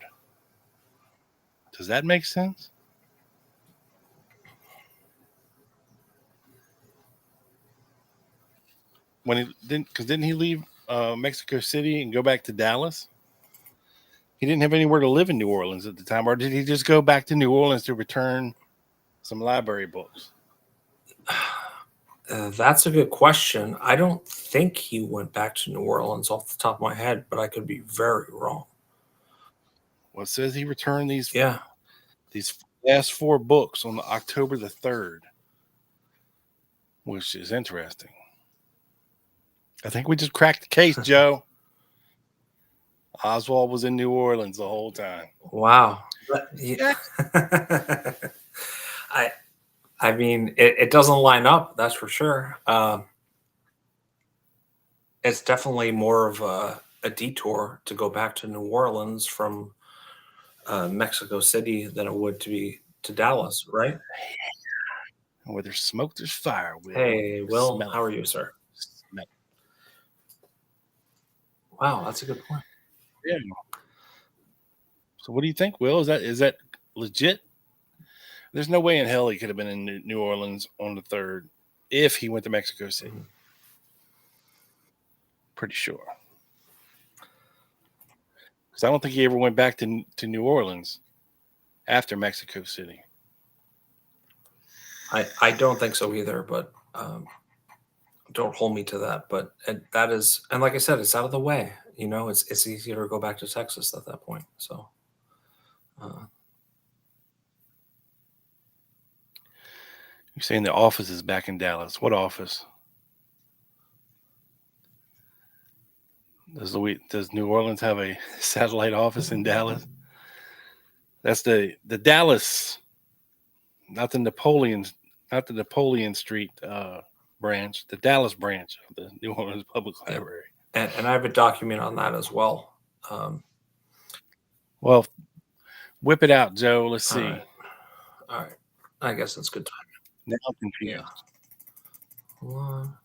does that make sense? When he didn't he leave Mexico City and go back to Dallas? He didn't have anywhere to live in New Orleans at the time, or did he just go back to New Orleans to return some library books? That's a good question. I don't think he went back to New Orleans off the top of my head, but I could be very wrong. Well, it says he returned these Yeah. last 4 books on October the 3rd, which is interesting. I think we just cracked the case, Joe. Oswald was in New Orleans the whole time. Wow. Yeah. I mean, it doesn't line up, that's for sure. It's definitely more of a detour to go back to New Orleans from Mexico City than it would to be to Dallas, right? Where there's smoke, there's fire. Will. Hey, Will, Smell how it. are you, sir? Smell it. Wow, that's a good point. Yeah. So what do you think, Will? Is that legit? There's no way in hell he could have been in New Orleans on the 3rd if he went to Mexico City. Mhm. Pretty sure. Because I don't think he ever went back to New Orleans after Mexico City. I don't think so either, but don't hold me to that. But that is, and like I said, it's out of the way. You know, it's easier to go back to Texas at that point. So, You're saying the office is back in Dallas. What office? Does New Orleans have a satellite office in Dallas? That's the Dallas, not the Napoleon Street branch, the Dallas branch of the New Orleans Public Library. and I have a document on that as well. Well, whip it out, Joe. Let's see. All right. I guess that's good time. Now I'm confused. Yeah. One.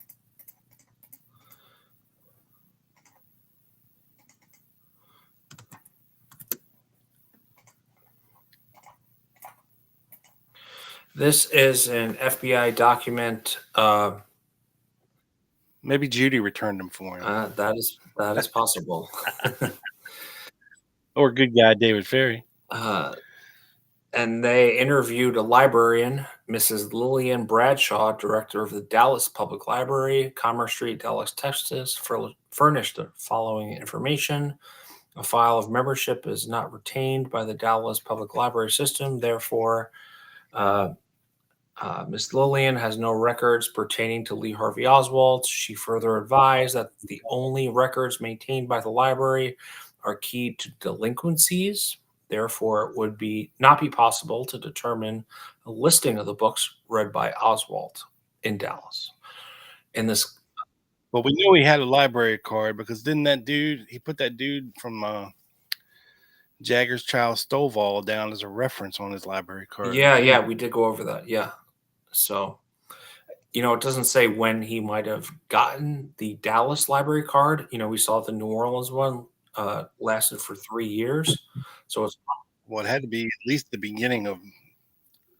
This is an FBI document. Maybe Judy returned them for him. That is possible. Or good guy David Ferry. And they interviewed a librarian, Mrs. Lillian Bradshaw, director of the Dallas Public Library, Commerce Street, Dallas, Texas, furnished the following information. A file of membership is not retained by the Dallas Public Library system. Therefore, Ms. Lillian has no records pertaining to Lee Harvey Oswald. She further advised that the only records maintained by the library are keyed to delinquencies. Therefore, it would not be possible to determine a listing of the books read by Oswald in Dallas. In this, Well, we knew he had a library card because didn't he put that dude from Jagger's Child Stovall down as a reference on his library card. yeah, we did go over that. Yeah. So, it doesn't say when he might have gotten the Dallas library card. We saw the New Orleans one lasted for 3 years. So it had to be at least the beginning of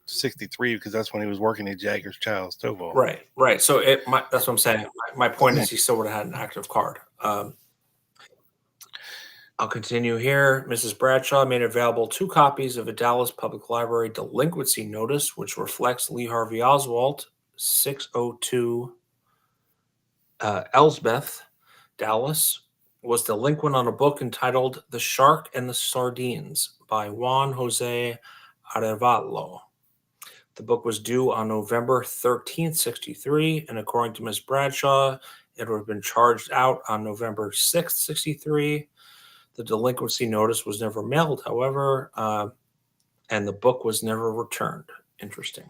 63 because that's when he was working at Jagger's Child Stovall. Right. So that's what I'm saying. My point is he still would have had an active card. I'll continue here. Mrs. Bradshaw made available 2 copies of a Dallas Public Library delinquency notice, which reflects Lee Harvey Oswald, 602 Elsbeth, Dallas, was delinquent on a book entitled The Shark and the Sardines by Juan Jose Arevalo. The book was due on November 13th, 63, and according to Miss Bradshaw, it would have been charged out on November 6th, 63. The delinquency notice was never mailed, however, and the book was never returned. Interesting.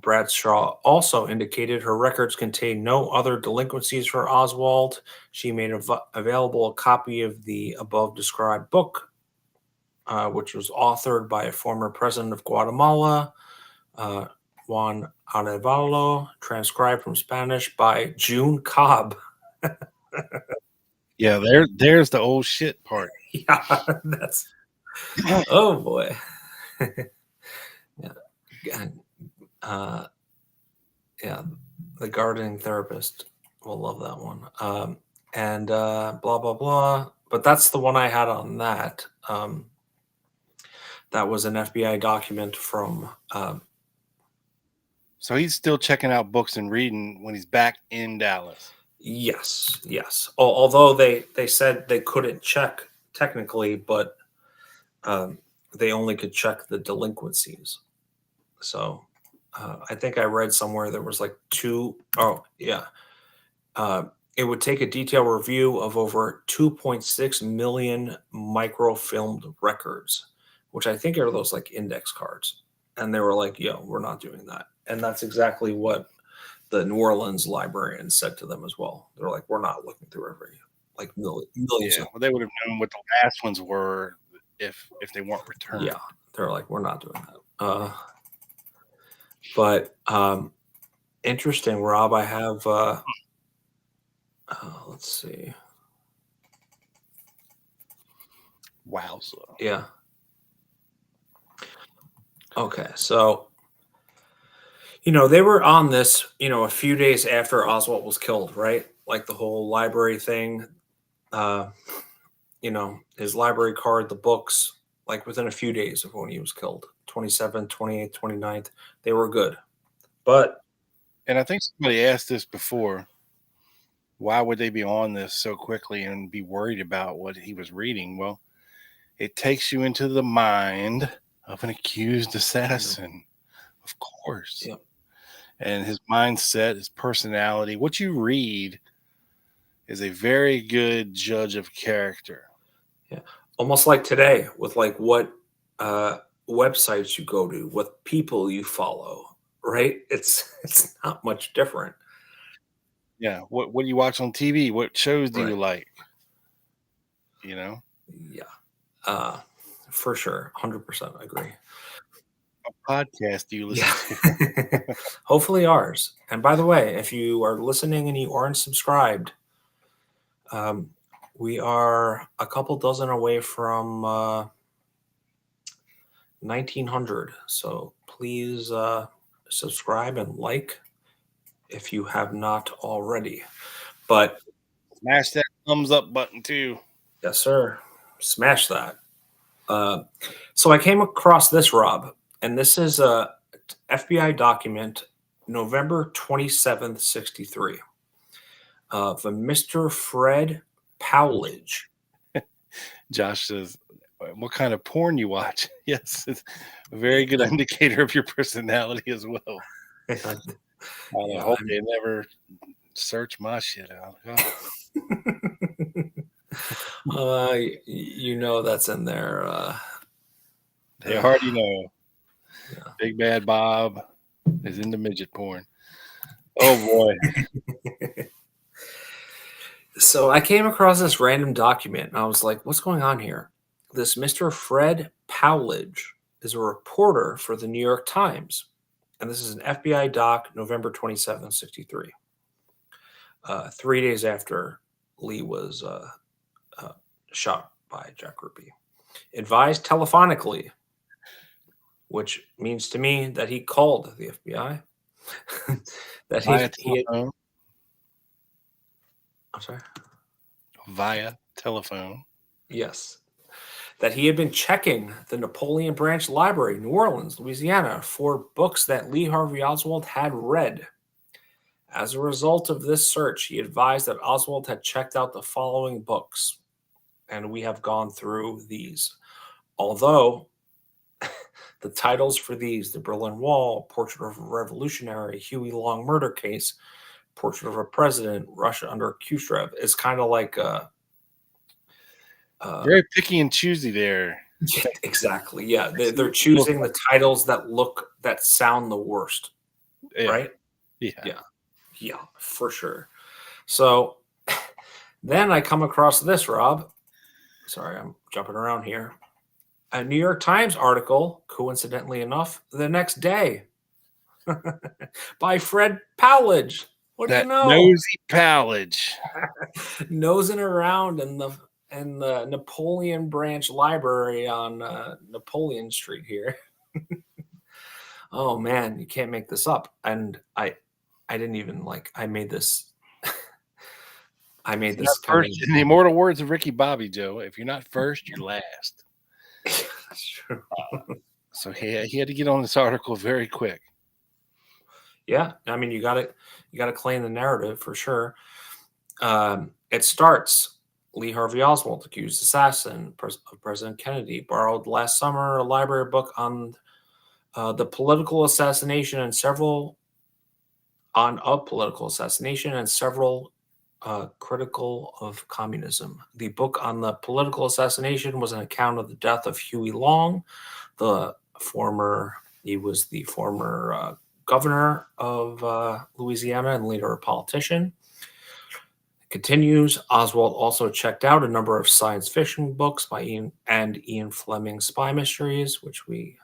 Bradshaw also indicated her records contained no other delinquencies for Oswald. She made available a copy of the above described book, which was authored by a former president of Guatemala, Juan Arevalo, transcribed from Spanish by June Cobb. Yeah, there's the old shit part. Yeah, that's oh boy. Yeah. Yeah, the gardening therapist will love that one. And blah blah blah. But that's the one I had on that. That was an FBI document from. So he's still checking out books and reading when he's back in Dallas. Yes, yes. Although they said they couldn't check technically, but they only could check the delinquencies. So I think I read somewhere there was like two. Oh yeah. It would take a detailed review of over 2.6 million microfilmed records, which I think are those like index cards. And they were like, yo, we're not doing that. And that's exactly what the New Orleans librarian said to them as well. They're like, we're not looking through every like millions. Yeah, well, they would have known what the last ones were if they weren't returned. Yeah, they're like, we're not doing that. But interesting, Rob. I have let's see. Wowza. Yeah. Okay, so they were on this, a few days after Oswald was killed, right? Like the whole library thing. His library card, the books, like within a few days of when he was killed, 27th, 28th, 29th, they were good. But and I think somebody asked this before. Why would they be on this so quickly and be worried about what he was reading? Well, it takes you into the mind of an accused assassin, of course. Yep. And his mindset, his personality, what you read is a very good judge of character. Yeah. Almost like today with like what websites you go to, what people you follow, right? It's not much different. Yeah. What do you watch on TV? What shows do you like? Yeah. For sure. 100% agree. What podcast do you listen to? Hopefully ours. And by the way, if you are listening and you aren't subscribed, we are a couple dozen away from 1900. So please subscribe and like if you have not already. But smash that thumbs up button too. Yes, sir. Smash that. So I came across this, Rob, and this is a FBI document, November 27th, 63, of a Mr. Fred Powledge. Josh says, what kind of porn you watch? Yes, it's a very good indicator of your personality as well. I hope they never search my shit out. That's in there. They already know. Yeah. Big Bad Bob is into midget porn. Oh boy. So I came across this random document and I was like, what's going on here? This Mr. Fred Powledge is a reporter for the New York Times. And this is an FBI doc, November 27th, 63. 3 days after Lee was shot by Jack Ruby. Advised telephonically, which means to me that he called the FBI. That via he telephone. I'm sorry? Via telephone. Yes. That he had been checking the Napoleon Branch Library, New Orleans, Louisiana, for books that Lee Harvey Oswald had read. As a result of this search, he advised that Oswald had checked out the following books, and we have gone through these. Although the titles for these, The Berlin Wall, Portrait of a Revolutionary, Huey Long Murder Case, Portrait of a President, Russia Under Khrushchev, is kind of like Very picky and choosy there. exactly. Yeah, they're choosing the titles that sound the worst, Yeah. right? Yeah. Yeah, for sure. So then I come across this, Rob. Sorry, I'm jumping around here. A New York Times article, coincidentally enough, the next day by Fred Powledge. What do you know? Nosy Powledge. Nosing around in the Napoleon Branch Library on Napoleon Street here. Oh man, you can't make this up. And I didn't even I made this. I made this First, in the immortal words of Ricky Bobby, Joe, if you're not first, you're last. That's true. So he had to get on this article very quick. Yeah, I mean you got to claim the narrative for sure. It starts. Lee Harvey Oswald, accused assassin of President Kennedy, borrowed last summer a library book on the political assassination and several critical of communism. The book on the political assassination was an account of the death of Huey Long, he was the former governor of Louisiana and later a politician. Continues, Oswald also checked out a number of science fiction books by Ian Fleming's spy mysteries, which we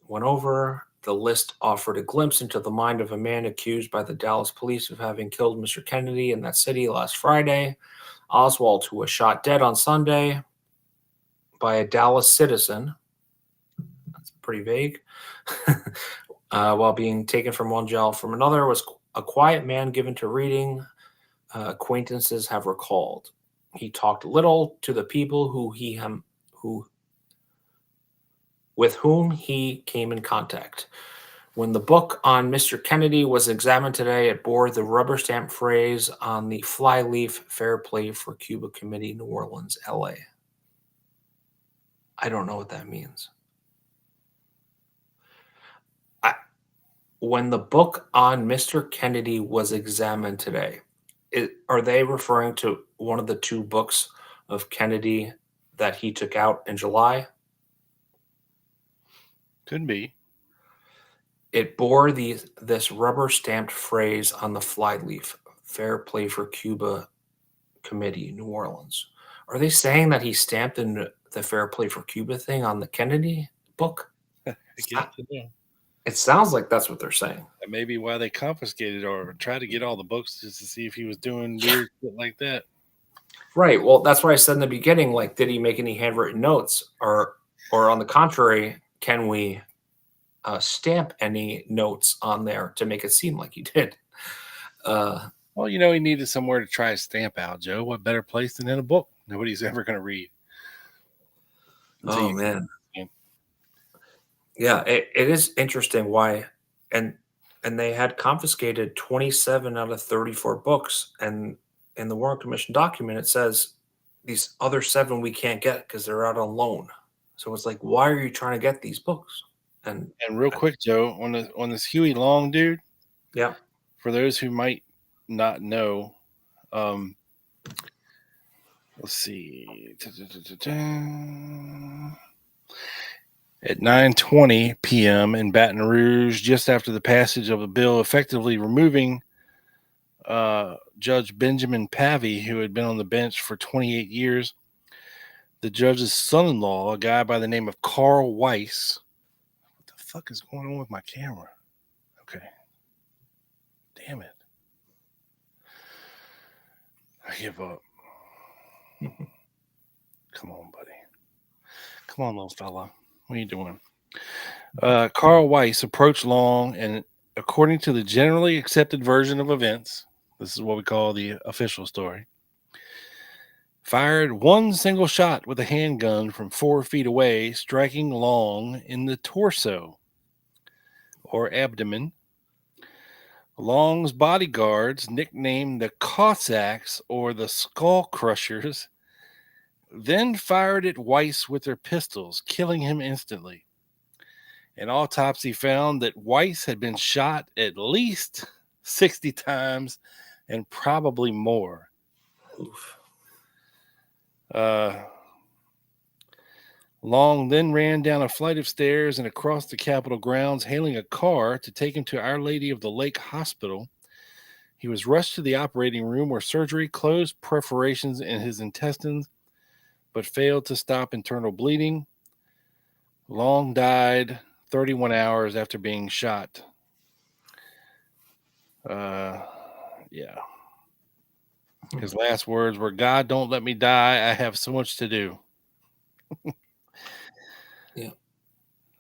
went over. The list offered a glimpse into the mind of a man accused by the Dallas police of having killed Mr. Kennedy in that city last Friday. Oswald, who was shot dead on Sunday by a Dallas citizen. That's pretty vague. While being taken from one jail from another, was a quiet man given to reading. Acquaintances have recalled. He talked little to the people with whom he came in contact. When the book on Mr. Kennedy was examined today, it bore the rubber stamp phrase on the flyleaf Fair Play for Cuba Committee, New Orleans, LA. I don't know what that means. When the book on Mr. Kennedy was examined today, are they referring to one of the two books of Kennedy that he took out in July? Could be. It bore this rubber stamped phrase on the flyleaf, Fair Play for Cuba Committee, New Orleans. Are they saying that he stamped in the Fair Play for Cuba thing on the Kennedy book? It sounds like that's what they're saying. That may be why they confiscated or tried to get all the books just to see if he was doing weird shit like that. Right. Well, that's what I said in the beginning. Did he make any handwritten notes? Or on the contrary, can we stamp any notes on there to make it seem like he did? Well, he needed somewhere to try his stamp out, Joe. What better place than in a book nobody's ever going to read? Oh, man. Yeah, it is interesting why. And they had confiscated 27 out of 34 books. And in the Warren Commission document, it says these other 7 we can't get because they're out on loan. So it's like, why are you trying to get these books? And real quick, Joe, on this Huey Long dude. Yeah. For those who might not know, let's see. At 9:20 p.m. in Baton Rouge, just after the passage of a bill effectively removing Judge Benjamin Pavey, who had been on the bench for 28 years, the judge's son-in-law, a guy by the name of Carl Weiss. What the fuck is going on with my camera? Okay. Damn it. I give up. Come on, buddy. Come on, little fella. What are you doing? Carl Weiss approached Long and, according to the generally accepted version of events, this is what we call the official story, fired one single shot with a handgun from 4 feet away, striking Long in the torso or abdomen. Long's bodyguards, nicknamed the Cossacks or the Skull Crushers, then fired at Weiss with their pistols, killing him instantly. An autopsy found that Weiss had been shot at least 60 times and probably more. Oof. Long then ran down a flight of stairs and across the Capitol grounds, hailing a car to take him to Our Lady of the Lake Hospital. He was rushed to the operating room where surgery closed perforations in his intestines, but failed to stop internal bleeding. Long died 31 hours after being shot. Yeah. His last words were, "God, don't let me die. I have so much to do." Yeah.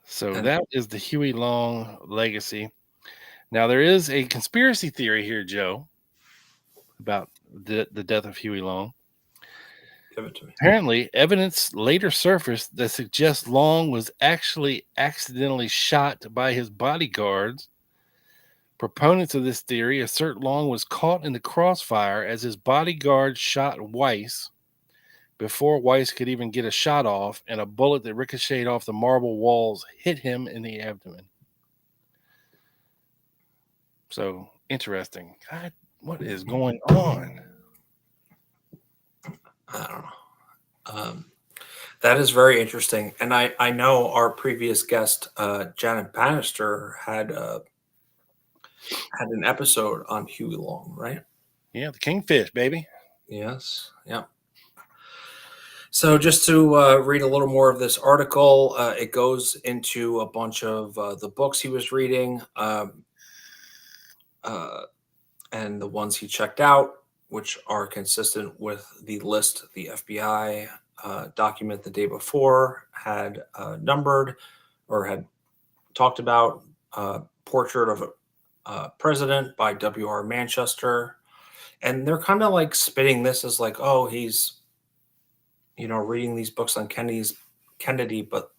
So And- that is the Huey Long legacy. Now, there is a conspiracy theory here, Joe, about the death of Huey Long. Give it to me. Apparently, evidence later surfaced that suggests Long was actually accidentally shot by his bodyguards. Proponents of this theory assert Long was caught in the crossfire as his bodyguard shot Weiss before Weiss could even get a shot off, and a bullet that ricocheted off the marble walls hit him in the abdomen. So, interesting. God, what is going on? I don't know. That is very interesting. And I know our previous guest, Janet Bannister, had an episode on Huey Long, right? Yeah, the Kingfish, baby. Yes. Yeah. So just to read a little more of this article, it goes into a bunch of the books he was reading and the ones he checked out, which are consistent with the list the FBI document the day before had numbered or had talked about. Portrait of a President by W.R. Manchester. And they're kind of like spitting this as like, oh, he's reading these books on Kennedy, but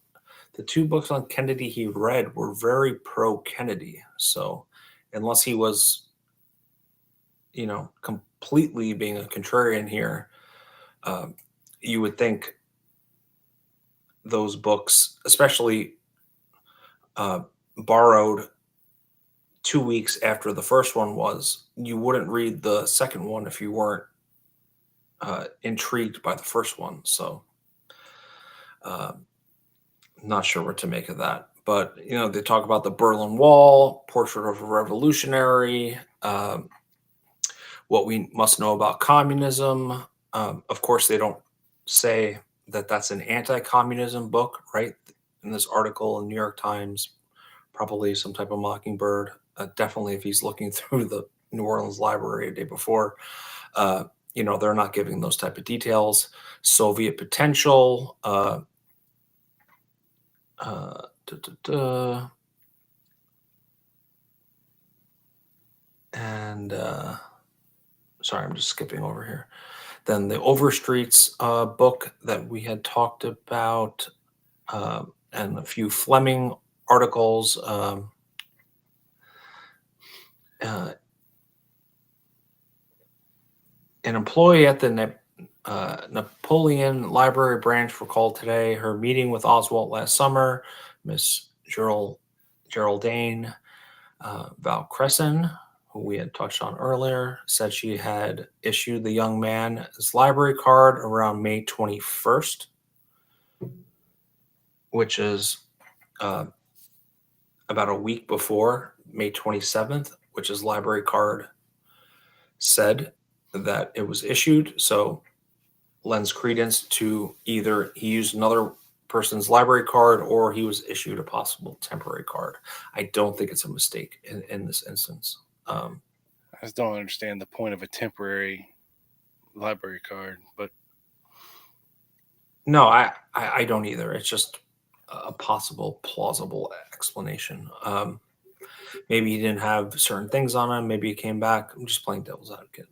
the two books on Kennedy he read were very pro Kennedy. So unless he was, completely being a contrarian here, you would think those books, especially borrowed 2 weeks after the first one was, you wouldn't read the second one if you weren't intrigued by the first one. So not sure what to make of that. But, they talk about the Berlin Wall, Portrait of a Revolutionary, what we must know about communism. Of course, they don't say that that's an anti-communism book, right? In this article in New York Times, probably some type of Mockingbird. Definitely if he's looking through the New Orleans library a day before, they're not giving those type of details. Soviet potential, and sorry, I'm just skipping over here. Then the Overstreet's book that we had talked about, and a few Fleming articles. An employee at the Napoleon Library branch recalled today her meeting with Oswald last summer. Miss Geraldine Valcresson, who we had touched on earlier, said she had issued the young man his library card around May 21st, which is about a week before May 27th, which his library card said that it was issued. So lends credence to either he used another person's library card or he was issued a possible temporary card. I don't think it's a mistake in this instance. I just don't understand the point of a temporary library card, but no, I don't either. It's just a possible plausible explanation. Maybe he didn't have certain things on him. Maybe he came back. I'm just playing devil's advocate.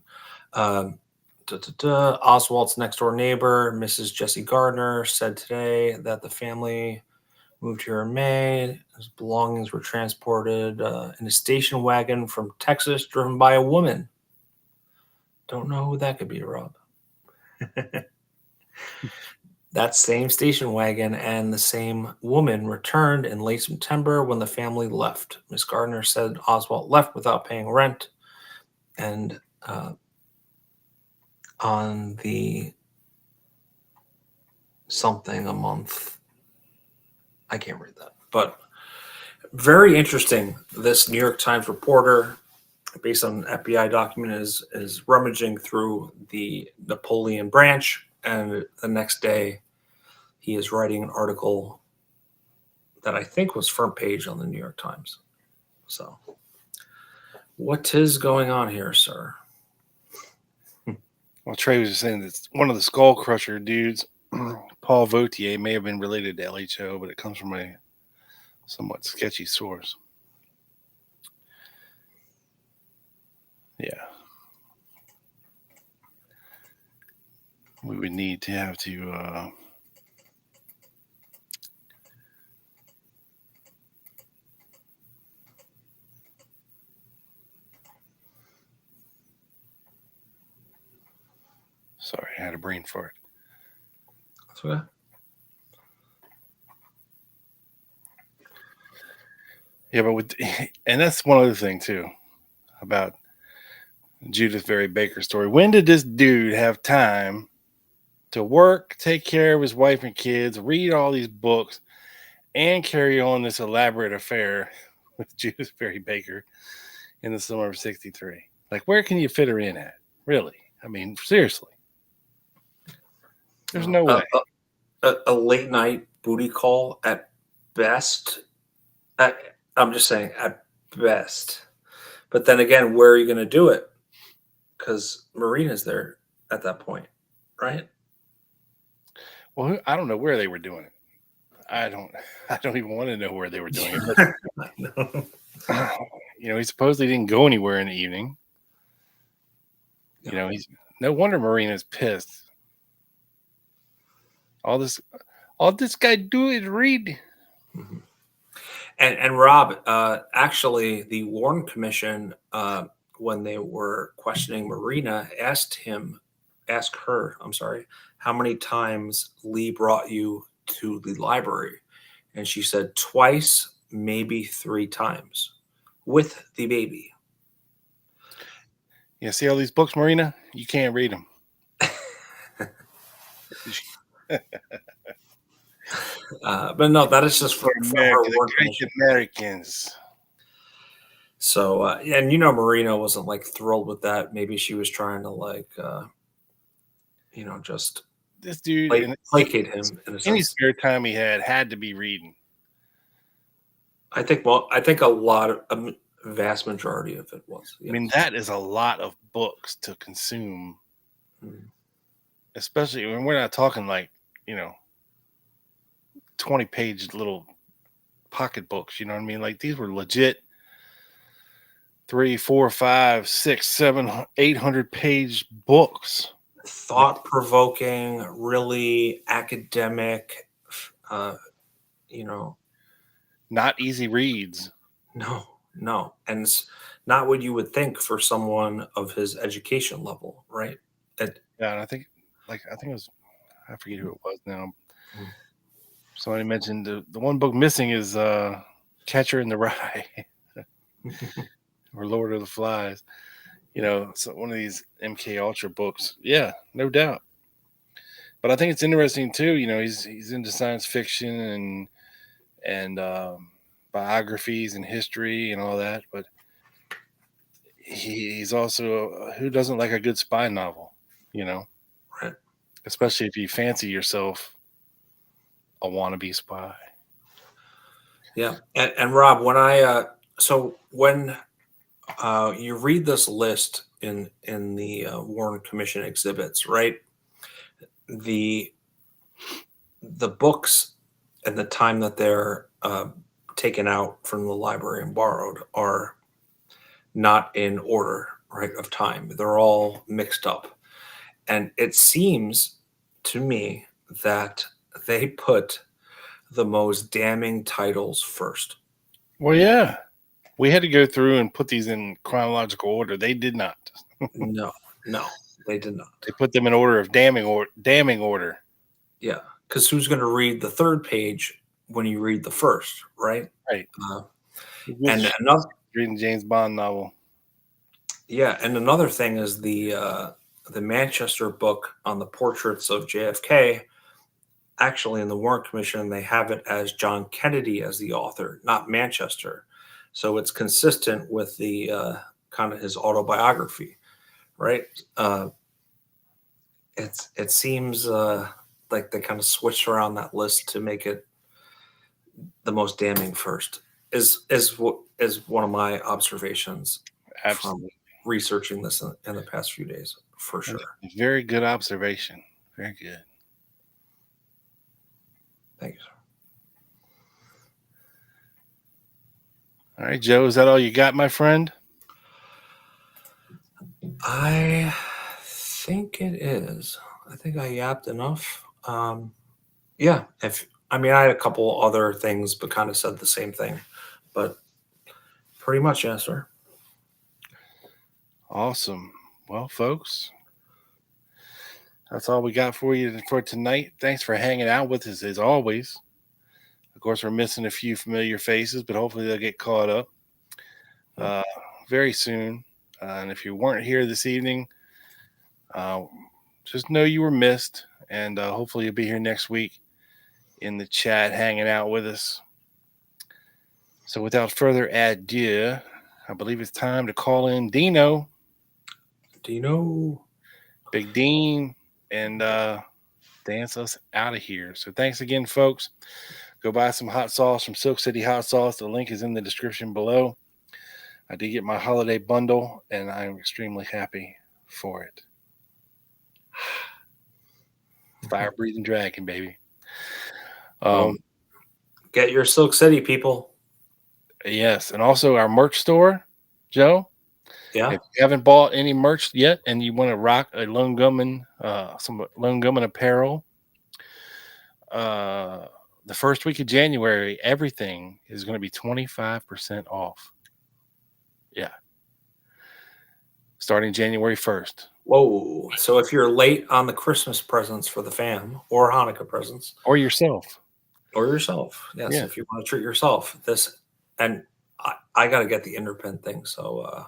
Oswald's next door neighbor, Mrs. Jessie Gardner, said today that the family Moved here in May. His belongings were transported in a station wagon from Texas, driven by a woman. Don't know who that could be, Rob. That same station wagon and the same woman returned in late September when the family left. Miss Gardner said Oswald left without paying rent, and on the something a month. I can't read that, but very interesting. This New York Times reporter, based on an FBI document, is rummaging through the Napoleon branch, and the next day he is writing an article that I think was front page on the New York Times. So, what is going on here, sir? Well, Trey was just saying that one of the Skull Crusher dudes, Paul Vautier, may have been related to LHO, but it comes from a somewhat sketchy source. Yeah. We would need to have to sorry, I had a brain fart. That's okay. Yeah, but and that's one other thing too about Judith Very Baker's story. When did this dude have time to work, take care of his wife and kids, read all these books, and carry on this elaborate affair with Judith Very Baker in the summer of '63? Like, where can you fit her in at? Really? I mean, seriously. There's no way. A late night booty call at best. I'm just saying at best. But then again, where are you going to do it? Because Marina's there at that point, right? Well, I don't know where they were doing it. I don't even want to know where they were doing it. I know. You know, he supposedly didn't go anywhere in the evening. You know, he's no wonder Marina's pissed. All this guy do is read. Mm-hmm. And Rob, actually, the Warren Commission, when they were questioning Marina, asked her, how many times Lee brought you to the library, and she said twice, maybe 3 times, with the baby. Yeah, see all these books, Marina? You can't read them. But no, that is just for her Warren Commission. Americans. So, and you know, Marina wasn't like thrilled with that. Maybe she was trying to like, just This dude placate him in a sense. Any spare time he had to be reading. I think a lot of a vast majority of it was. Yes. I mean, that is a lot of books to consume, especially when we're not talking like 20-page little pocket books. You know what I mean? Like these were legit 3, 4, 5, 6, 7, 800-page books. Thought-provoking, really academic, not easy reads. No. And it's not what you would think for someone of his education level, right? Yeah, and I think it was, I forget who it was now. Somebody mentioned the one book missing is Catcher in the Rye or Lord of the Flies. So one of these MK Ultra books. Yeah, no doubt. But I think it's interesting too. He's into science fiction and biographies and history and all that. But he's also who doesn't like a good spy novel? Right. Especially if you fancy yourself a wannabe spy. Yeah, and Rob, when you read this list in the Warren Commission exhibits, right? The books and the time that they're taken out from the library and borrowed are not in order, right, of time. They're all mixed up. And it seems to me that they put the most damning titles first. Well, yeah. We had to go through and put these in chronological order. They did not. No, they did not. They put them in order of damning order. Yeah, because who's going to read the third page when you read the first, right? Right. And another, reading James Bond novel. yeah, and another thing is the Manchester book on the portraits of JFK. Actually, in the Warren Commission, they have it as John Kennedy as the author, not Manchester. So it's consistent with the kind of his autobiography, right? It seems like they kind of switched around that list to make it the most damning first. Is one of my observations Absolutely. from researching this in the past few days, for sure. Very good observation. Very good. Thank you, sir. All right, Joe, is that all you got, my friend? I think it is. I think I yapped enough. Yeah, I had a couple other things, but kind of said the same thing. But pretty much, yes, sir. Awesome. Well, folks, that's all we got for you for tonight. Thanks for hanging out with us as always. Of course, we're missing a few familiar faces, but hopefully they'll get caught up very soon. And if you weren't here this evening, just know you were missed. And hopefully you'll be here next week in the chat hanging out with us. So without further ado, I believe it's time to call in Dino. Big Dean, and dance us out of here. So thanks again, folks. Go buy some hot sauce from Silk City Hot Sauce. The link is in the description below. I did get my holiday bundle, and I'm extremely happy for it. Fire-breathing dragon, baby. Get your Silk City, people. Yes, and also our merch store, Joe. Yeah. If you haven't bought any merch yet and you want to rock a Lone Gunman, some Lone Gunman apparel, the first week of January, everything is going to be 25% off. Yeah. Starting January 1st. Whoa. So if you're late on the Christmas presents for the fam or Hanukkah presents. Or yourself. Yes. Yeah. If you want to treat yourself, and I got to get the Interpin thing. So,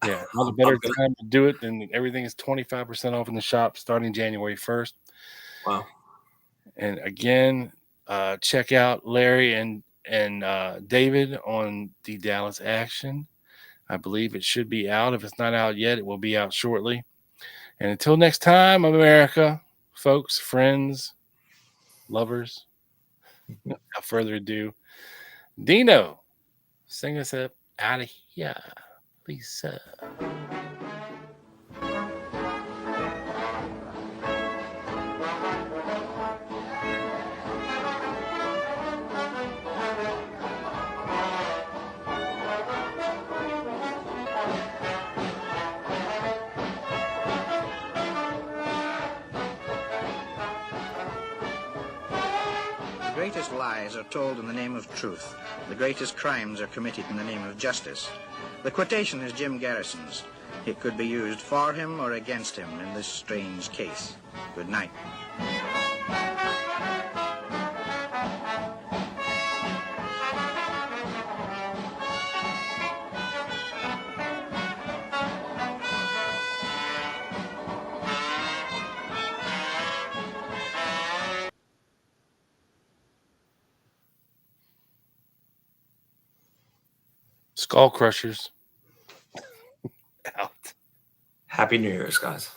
yeah, not a better time to do it than everything is 25% off in the shop starting January 1st. Wow. And again, check out Larry and David on the Dallas Action. I believe it should be out. If it's not out yet, it will be out shortly. And until next time, America, folks, friends, lovers, without further ado, Dino, sing us up out of here, Lisa. The greatest lies are told in the name of truth. The greatest crimes are committed in the name of justice. The quotation is Jim Garrison's. It could be used for him or against him in this strange case. Good night. Skull Crushers. Out. Happy New Year's, guys.